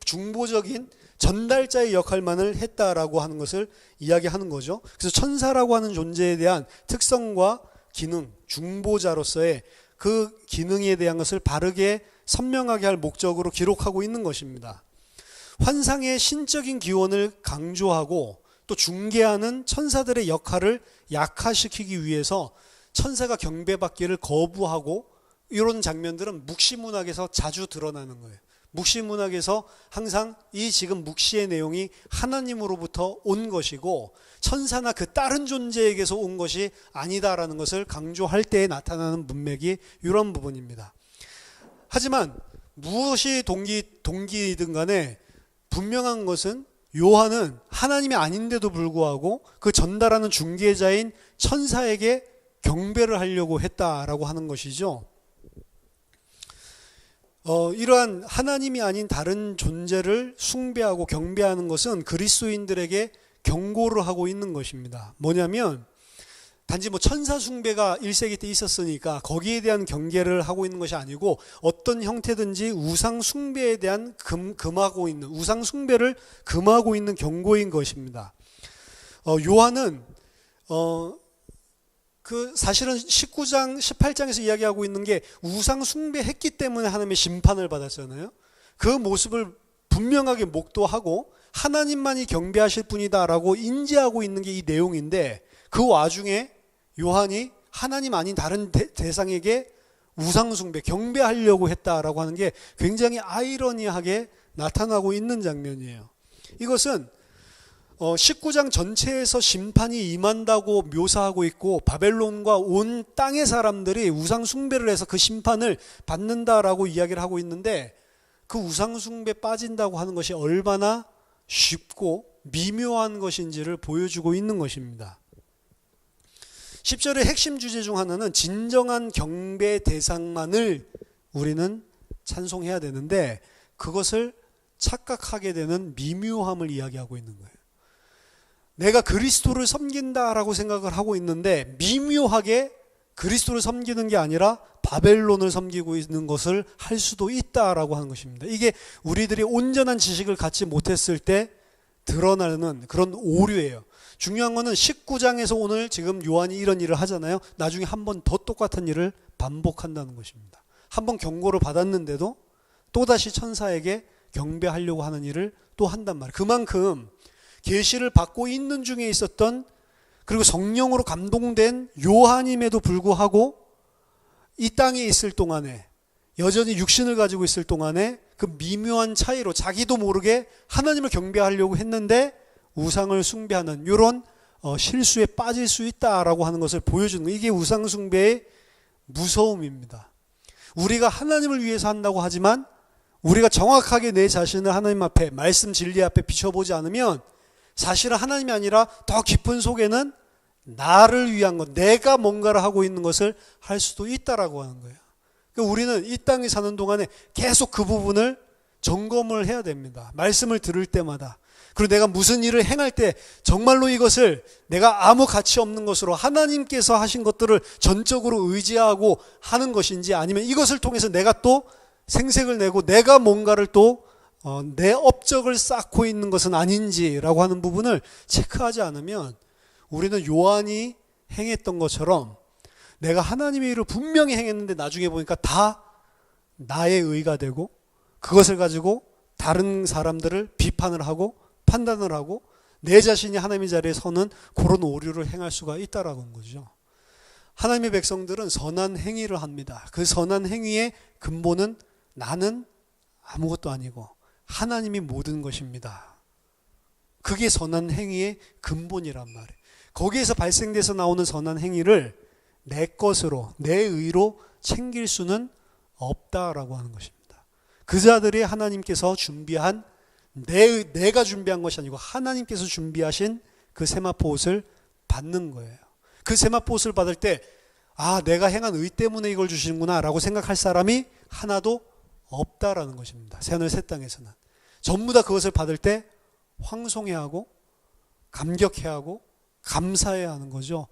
중보적인 전달자의 역할만을 했다라고 하는 것을 이야기하는 거죠. 그래서 천사라고 하는 존재에 대한 특성과 기능, 중보자로서의 그 기능에 대한 것을 바르게 선명하게 할 목적으로 기록하고 있는 것입니다. 환상의 신적인 기원을 강조하고 또 중개하는 천사들의 역할을 약화시키기 위해서 천사가 경배받기를 거부하고 이런 장면들은 묵시문학에서 자주 드러나는 거예요. 묵시문학에서 항상 이 지금 묵시의 내용이 하나님으로부터 온 것이고 천사나 그 다른 존재에게서 온 것이 아니다라는 것을 강조할 때에 나타나는 문맥이 이런 부분입니다. 하지만 무엇이 동기이든 간에 분명한 것은 요한은 하나님이 아닌데도 불구하고 그 전달하는 중개자인 천사에게 경배를 하려고 했다라고 하는 것이죠. 이러한 하나님이 아닌 다른 존재를 숭배하고 경배하는 것은 그리스도인들에게 경고를 하고 있는 것입니다. 뭐냐면 단지 천사 숭배가 1세기 때 있었으니까 거기에 대한 경계를 하고 있는 것이 아니고 어떤 형태든지 우상 숭배에 대한 금하고 있는 우상 숭배를 금하고 있는 경고인 것입니다. 요한은 사실은 19장, 18장에서 이야기하고 있는 게 우상 숭배했기 때문에 하나님의 심판을 받았잖아요. 그 모습을 분명하게 목도하고 하나님만이 경배하실 분이다라고 인지하고 있는 게 이 내용인데 그 와중에 요한이 하나님 아닌 다른 대상에게 우상 숭배, 경배하려고 했다라고 하는 게 굉장히 아이러니하게 나타나고 있는 장면이에요. 이것은 19장 전체에서 심판이 임한다고 묘사하고 있고 바벨론과 온 땅의 사람들이 우상 숭배를 해서 그 심판을 받는다라고 이야기를 하고 있는데 그 우상 숭배 빠진다고 하는 것이 얼마나 쉽고 미묘한 것인지를 보여주고 있는 것입니다. 10절의 핵심 주제 중 하나는 진정한 경배 대상만을 우리는 찬송해야 되는데 그것을 착각하게 되는 미묘함을 이야기하고 있는 거예요. 내가 그리스도를 섬긴다라고 생각을 하고 있는데 미묘하게 그리스도를 섬기는 게 아니라 바벨론을 섬기고 있는 것을 할 수도 있다라고 하는 것입니다. 이게 우리들이 온전한 지식을 갖지 못했을 때 드러나는 그런 오류예요. 중요한 거는 19장에서 오늘 지금 요한이 이런 일을 하잖아요. 나중에 한 번 더 똑같은 일을 반복한다는 것입니다. 한 번 경고를 받았는데도 또다시 천사에게 경배하려고 하는 일을 또 한단 말이에요. 그만큼 계시를 받고 있는 중에 있었던 그리고 성령으로 감동된 요한임에도 불구하고 이 땅에 있을 동안에 여전히 육신을 가지고 있을 동안에 그 미묘한 차이로 자기도 모르게 하나님을 경배하려고 했는데 우상을 숭배하는 이런 실수에 빠질 수 있다라고 하는 것을 보여주는 거예요. 이게 우상 숭배의 무서움입니다. 우리가 하나님을 위해서 한다고 하지만 우리가 정확하게 내 자신을 하나님 앞에, 말씀 진리 앞에 비춰보지 않으면 사실은 하나님이 아니라 더 깊은 속에는 나를 위한 것, 내가 뭔가를 하고 있는 것을 할 수도 있다라고 하는 거예요. 그러니까 우리는 이 땅에 사는 동안에 계속 그 부분을 점검을 해야 됩니다. 말씀을 들을 때마다. 그리고 내가 무슨 일을 행할 때 정말로 이것을 내가 아무 가치 없는 것으로 하나님께서 하신 것들을 전적으로 의지하고 하는 것인지, 아니면 이것을 통해서 내가 또 생색을 내고 내가 뭔가를 또 내 업적을 쌓고 있는 것은 아닌지라고 하는 부분을 체크하지 않으면 우리는 요한이 행했던 것처럼 내가 하나님의 일을 분명히 행했는데 나중에 보니까 다 나의 의가 되고 그것을 가지고 다른 사람들을 비판을 하고 판단을 하고 내 자신이 하나님의 자리에 서는 그런 오류를 행할 수가 있다라는 거죠. 하나님의 백성들은 선한 행위를 합니다. 그 선한 행위의 근본은 나는 아무것도 아니고 하나님이 모든 것입니다. 그게 선한 행위의 근본이란 말이에요. 거기에서 발생돼서 나오는 선한 행위를 내 것으로, 내 의로 챙길 수는 없다라고 하는 것입니다. 그 자들이 하나님께서 준비한, 내가 준비한 것이 아니고 하나님께서 준비하신 그 세마포 옷을 받는 거예요. 그 세마포 옷을 받을 때 내가 행한 의 때문에 이걸 주시는구나 라고 생각할 사람이 하나도 없다라는 것입니다. 새하늘 새 땅에서는 전부 다 그것을 받을 때 황송해하고 감격해하고 감사해야 하는 거죠.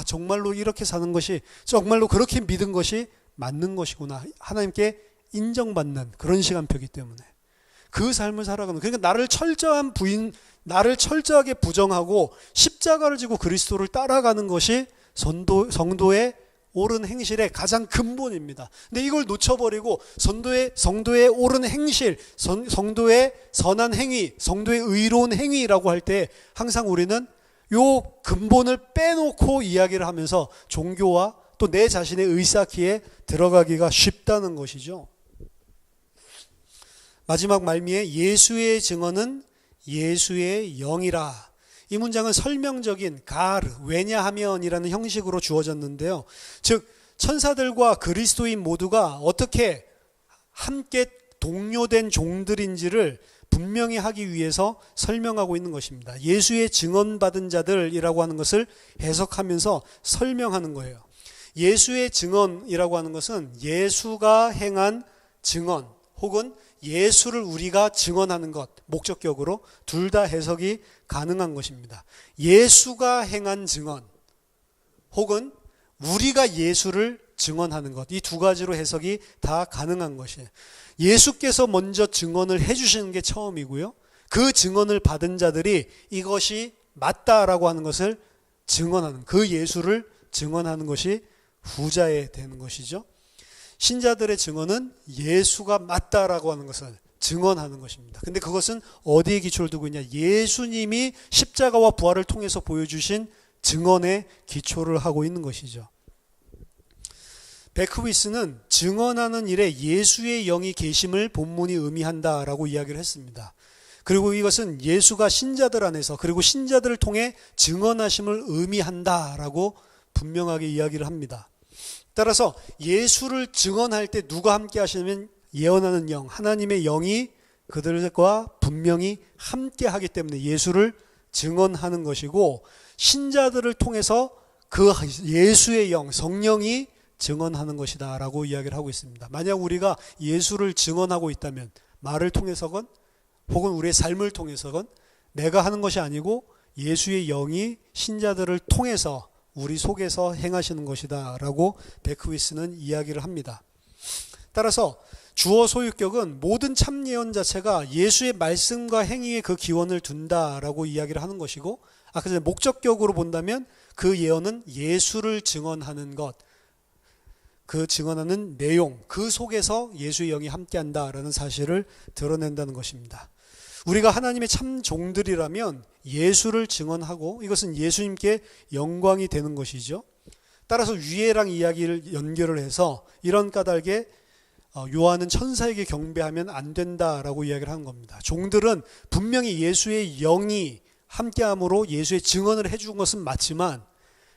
정말로 이렇게 사는 것이, 정말로 그렇게 믿은 것이 맞는 것이구나, 하나님께 인정받는 그런 시간표이기 때문에 그 삶을 살아가는, 그러니까 나를 철저하게 부정하고 십자가를 지고 그리스도를 따라가는 것이 성도의 옳은 행실의 가장 근본입니다. 근데 이걸 놓쳐버리고 성도의 옳은 행실, 성도의 선한 행위, 성도의 의로운 행위라고 할 때 항상 우리는 요 근본을 빼놓고 이야기를 하면서 종교와 또 내 자신의 의쌓기에 들어가기가 쉽다는 것이죠. 마지막 말미에 예수의 증언은 예수의 영이라. 이 문장은 설명적인 가르, 왜냐하면이라는 형식으로 주어졌는데요. 즉 천사들과 그리스도인 모두가 어떻게 함께 동료된 종들인지를 분명히 하기 위해서 설명하고 있는 것입니다. 예수의 증언받은 자들이라고 하는 것을 해석하면서 설명하는 거예요. 예수의 증언이라고 하는 것은 예수가 행한 증언 혹은 예수를 우리가 증언하는 것, 목적격으로 둘 다 해석이 가능한 것입니다. 예수가 행한 증언 혹은 우리가 예수를 증언하는 것, 이 두 가지로 해석이 다 가능한 것이에요. 예수께서 먼저 증언을 해주시는 게 처음이고요, 그 증언을 받은 자들이 이것이 맞다라고 하는 것을 증언하는, 그 예수를 증언하는 것이 후자에 되는 것이죠. 신자들의 증언은 예수가 맞다라고 하는 것을 증언하는 것입니다. 근데 그것은 어디에 기초를 두고 있냐? 예수님이 십자가와 부활을 통해서 보여주신 증언에 기초를 하고 있는 것이죠. 베크위스는 증언하는 일에 예수의 영이 계심을 본문이 의미한다라고 이야기를 했습니다. 그리고 이것은 예수가 신자들 안에서 그리고 신자들을 통해 증언하심을 의미한다라고 분명하게 이야기를 합니다. 따라서 예수를 증언할 때 누가 함께 하시냐면 예언하는 영, 하나님의 영이 그들과 분명히 함께 하기 때문에 예수를 증언하는 것이고, 신자들을 통해서 그 예수의 영, 성령이 증언하는 것이다 라고 이야기를 하고 있습니다. 만약 우리가 예수를 증언하고 있다면 말을 통해서건 혹은 우리의 삶을 통해서건 내가 하는 것이 아니고 예수의 영이 신자들을 통해서 우리 속에서 행하시는 것이다 라고 베크위스는 이야기를 합니다. 따라서 주어 소유격은 모든 참 예언 자체가 예수의 말씀과 행위에 그 기원을 둔다라고 이야기를 하는 것이고, 아까 전에 목적격으로 본다면 그 예언은 예수를 증언하는 것, 그 증언하는 내용, 그 속에서 예수의 영이 함께한다라는 사실을 드러낸다는 것입니다. 우리가 하나님의 참 종들이라면 예수를 증언하고 이것은 예수님께 영광이 되는 것이죠. 따라서 위에랑 이야기를 연결을 해서 이런 까닭에 요한은 천사에게 경배하면 안 된다라고 이야기를 하는 겁니다. 종들은 분명히 예수의 영이 함께함으로 예수의 증언을 해준 것은 맞지만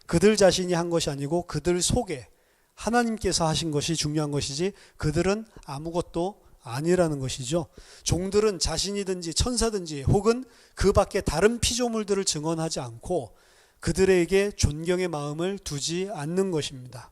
그들 자신이 한 것이 아니고 그들 속에 하나님께서 하신 것이 중요한 것이지 그들은 아무것도 아니라는 것이죠. 종들은 자신이든지 천사든지 혹은 그 밖에 다른 피조물들을 증언하지 않고 그들에게 존경의 마음을 두지 않는 것입니다.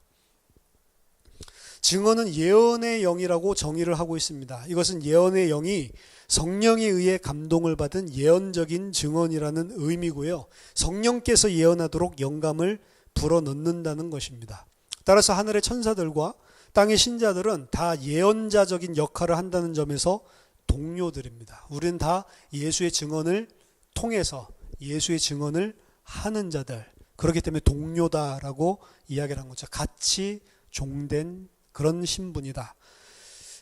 증언은 예언의 영이라고 정의를 하고 있습니다. 이것은 예언의 영이 성령에 의해 감동을 받은 예언적인 증언이라는 의미고요. 성령께서 예언하도록 영감을 불어넣는다는 것입니다. 따라서 하늘의 천사들과 땅의 신자들은 다 예언자적인 역할을 한다는 점에서 동료들입니다. 우리는 다 예수의 증언을 통해서 예수의 증언을 하는 자들, 그렇기 때문에 동료다라고 이야기를 한 거죠. 같이 종된 그런 신분이다.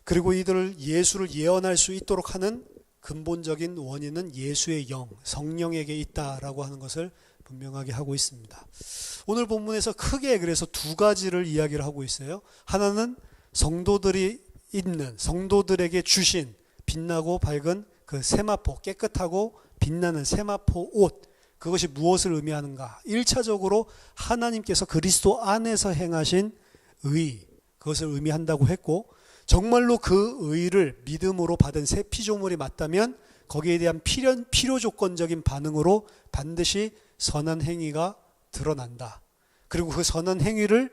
그리고 이들을 예수를 예언할 수 있도록 하는 근본적인 원인은 예수의 영, 성령에게 있다라고 하는 것을 분명하게 하고 있습니다. 오늘 본문에서 크게 그래서 두 가지를 이야기를 하고 있어요. 하나는 성도들이 있는, 성도들에게 주신 빛나고 밝은 그 세마포, 깨끗하고 빛나는 세마포 옷, 그것이 무엇을 의미하는가? 1차적으로 하나님께서 그리스도 안에서 행하신 의, 그것을 의미한다고 했고, 정말로 그 의를 믿음으로 받은 새 피조물이 맞다면 거기에 대한 필요 조건적인 반응으로 반드시 선한 행위가 드러난다. 그리고 그 선한 행위를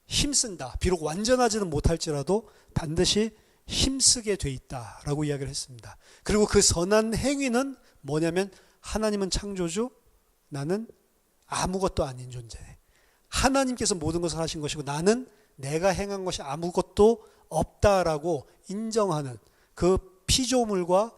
힘쓴다. 비록 완전하지는 못할지라도 반드시 힘쓰게 돼 있다라고 이야기를 했습니다. 그리고 그 선한 행위는 뭐냐면 하나님은 창조주, 나는 아무것도 아닌 존재. 하나님께서 모든 것을 하신 것이고 나는 내가 행한 것이 아무것도 없다라고 인정하는 그 피조물과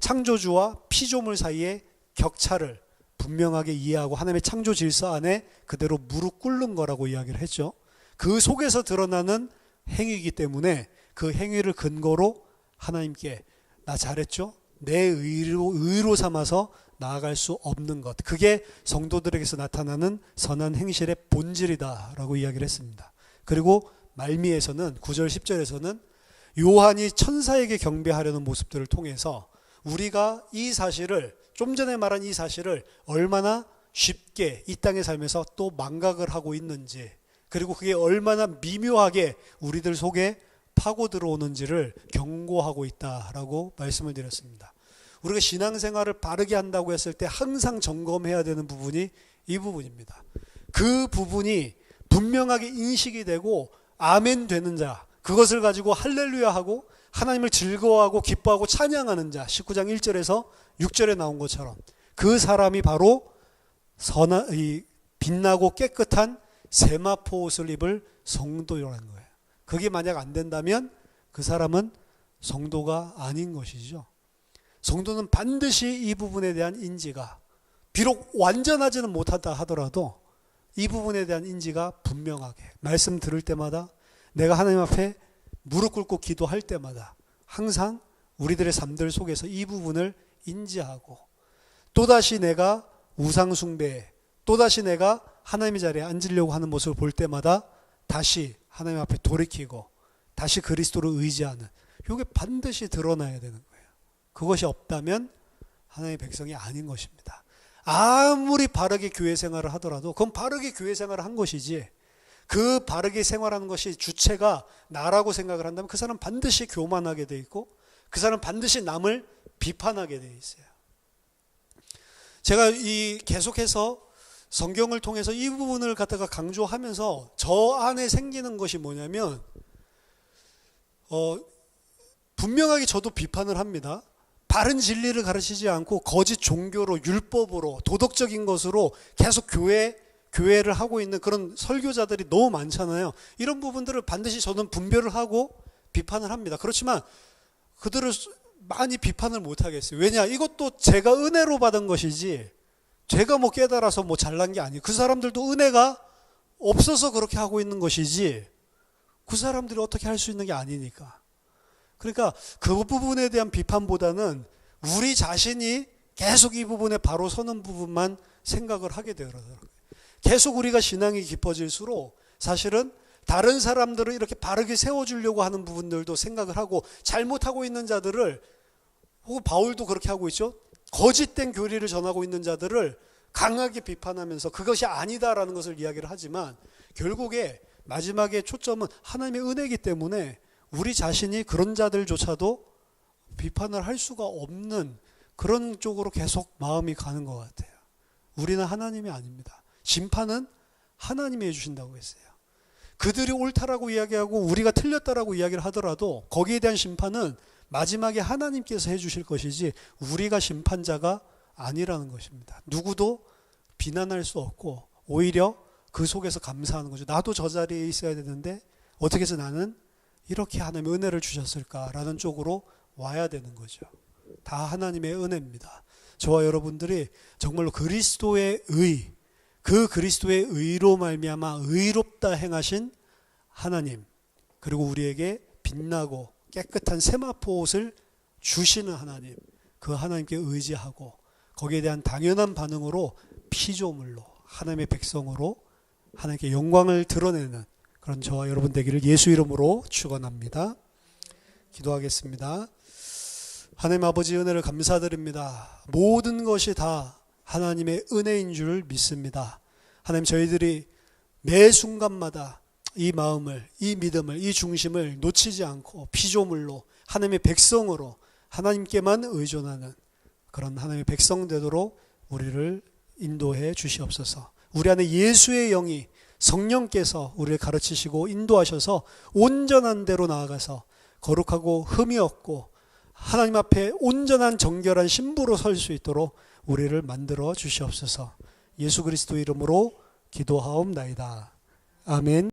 창조주와 피조물 사이의 격차를 분명하게 이해하고 하나님의 창조 질서 안에 그대로 무릎 꿇는 거라고 이야기를 했죠. 그 속에서 드러나는 행위이기 때문에 그 행위를 근거로 하나님께 나 잘했죠? 내 의로 삼아서 나아갈 수 없는 것. 그게 성도들에게서 나타나는 선한 행실의 본질이다라고 이야기를 했습니다. 그리고 말미에서는 9절 10절에서는 요한이 천사에게 경배하려는 모습들을 통해서 우리가 이 사실을 좀 전에 말한 이 사실을 얼마나 쉽게 이 땅에 살면서 또 망각을 하고 있는지, 그리고 그게 얼마나 미묘하게 우리들 속에 파고 들어오는지를 경고하고 있다라고 말씀을 드렸습니다. 우리가 신앙생활을 바르게 한다고 했을 때 항상 점검해야 되는 부분이 이 부분입니다. 그 부분이 분명하게 인식이 되고 아멘 되는 자, 그것을 가지고 할렐루야 하고 하나님을 즐거워하고 기뻐하고 찬양하는 자, 19장 1절에서 6절에 나온 것처럼 그 사람이 바로 빛나고 깨끗한 세마포 옷을 입을 성도라는 거예요. 그게 만약 안 된다면 그 사람은 성도가 아닌 것이죠. 성도는 반드시 이 부분에 대한 인지가, 비록 완전하지는 못하다 하더라도 이 부분에 대한 인지가 분명하게 말씀 들을 때마다, 내가 하나님 앞에 무릎 꿇고 기도할 때마다 항상 우리들의 삶들 속에서 이 부분을 인지하고, 또다시 내가 우상 숭배에, 또다시 내가 하나님의 자리에 앉으려고 하는 모습을 볼 때마다 다시 하나님 앞에 돌이키고 다시 그리스도를 의지하는, 이게 반드시 드러나야 되는 거예요. 그것이 없다면 하나님의 백성이 아닌 것입니다. 아무리 바르게 교회 생활을 하더라도 그건 바르게 교회 생활을 한 것이지, 그 바르게 생활하는 것이 주체가 나라고 생각을 한다면 그 사람 반드시 교만하게 돼 있고 그 사람 반드시 남을 비판하게 돼 있어요. 제가 계속해서 성경을 통해서 이 부분을 갖다가 강조하면서 저 안에 생기는 것이 뭐냐면, 분명하게 저도 비판을 합니다. 바른 진리를 가르치지 않고 거짓 종교로, 율법으로, 도덕적인 것으로 계속 교회를 하고 있는 그런 설교자들이 너무 많잖아요. 이런 부분들을 반드시 저는 분별을 하고 비판을 합니다. 그렇지만 그들을 많이 비판을 못 하겠어요. 왜냐? 이것도 제가 은혜로 받은 것이지 제가 뭐 깨달아서 뭐 잘난 게 아니에요. 그 사람들도 은혜가 없어서 그렇게 하고 있는 것이지 그 사람들이 어떻게 할 수 있는 게 아니니까. 그러니까 그 부분에 대한 비판보다는 우리 자신이 계속 이 부분에 바로 서는 부분만 생각을 하게 되더라고요. 계속 우리가 신앙이 깊어질수록 사실은 다른 사람들을 이렇게 바르게 세워주려고 하는 부분들도 생각을 하고, 잘못하고 있는 자들을, 혹은 바울도 그렇게 하고 있죠. 거짓된 교리를 전하고 있는 자들을 강하게 비판하면서 그것이 아니다라는 것을 이야기를 하지만 결국에 마지막에 초점은 하나님의 은혜이기 때문에 우리 자신이 그런 자들조차도 비판을 할 수가 없는 그런 쪽으로 계속 마음이 가는 것 같아요. 우리는 하나님이 아닙니다. 심판은 하나님이 해주신다고 했어요. 그들이 옳다라고 이야기하고 우리가 틀렸다라고 이야기를 하더라도 거기에 대한 심판은 마지막에 하나님께서 해주실 것이지 우리가 심판자가 아니라는 것입니다. 누구도 비난할 수 없고 오히려 그 속에서 감사하는 거죠. 나도 저 자리에 있어야 되는데 어떻게 해서 나는 이렇게 하나님의 은혜를 주셨을까라는 쪽으로 와야 되는 거죠. 다 하나님의 은혜입니다. 저와 여러분들이 정말로 그리스도의 의, 그 그리스도의 의로 말미암아 의롭다 행하신 하나님, 그리고 우리에게 빛나고 깨끗한 세마포 옷을 주시는 하나님, 그 하나님께 의지하고 거기에 대한 당연한 반응으로 피조물로 하나님의 백성으로 하나님께 영광을 드러내는 그런 저와 여러분 되기를 예수 이름으로 축원합니다. 기도하겠습니다. 하나님 아버지 은혜를 감사드립니다. 모든 것이 다 하나님의 은혜인 줄 믿습니다. 하나님 저희들이 매 순간마다 이 마음을, 이 믿음을, 이 중심을 놓치지 않고 피조물로 하나님의 백성으로 하나님께만 의존하는 그런 하나님의 백성 되도록 우리를 인도해 주시옵소서. 우리 안에 예수의 영이 성령께서 우리를 가르치시고 인도하셔서 온전한 대로 나아가서 거룩하고 흠이 없고 하나님 앞에 온전한 정결한 신부로 설 수 있도록 우리를 만들어 주시옵소서. 예수 그리스도 이름으로 기도하옵나이다. 아멘.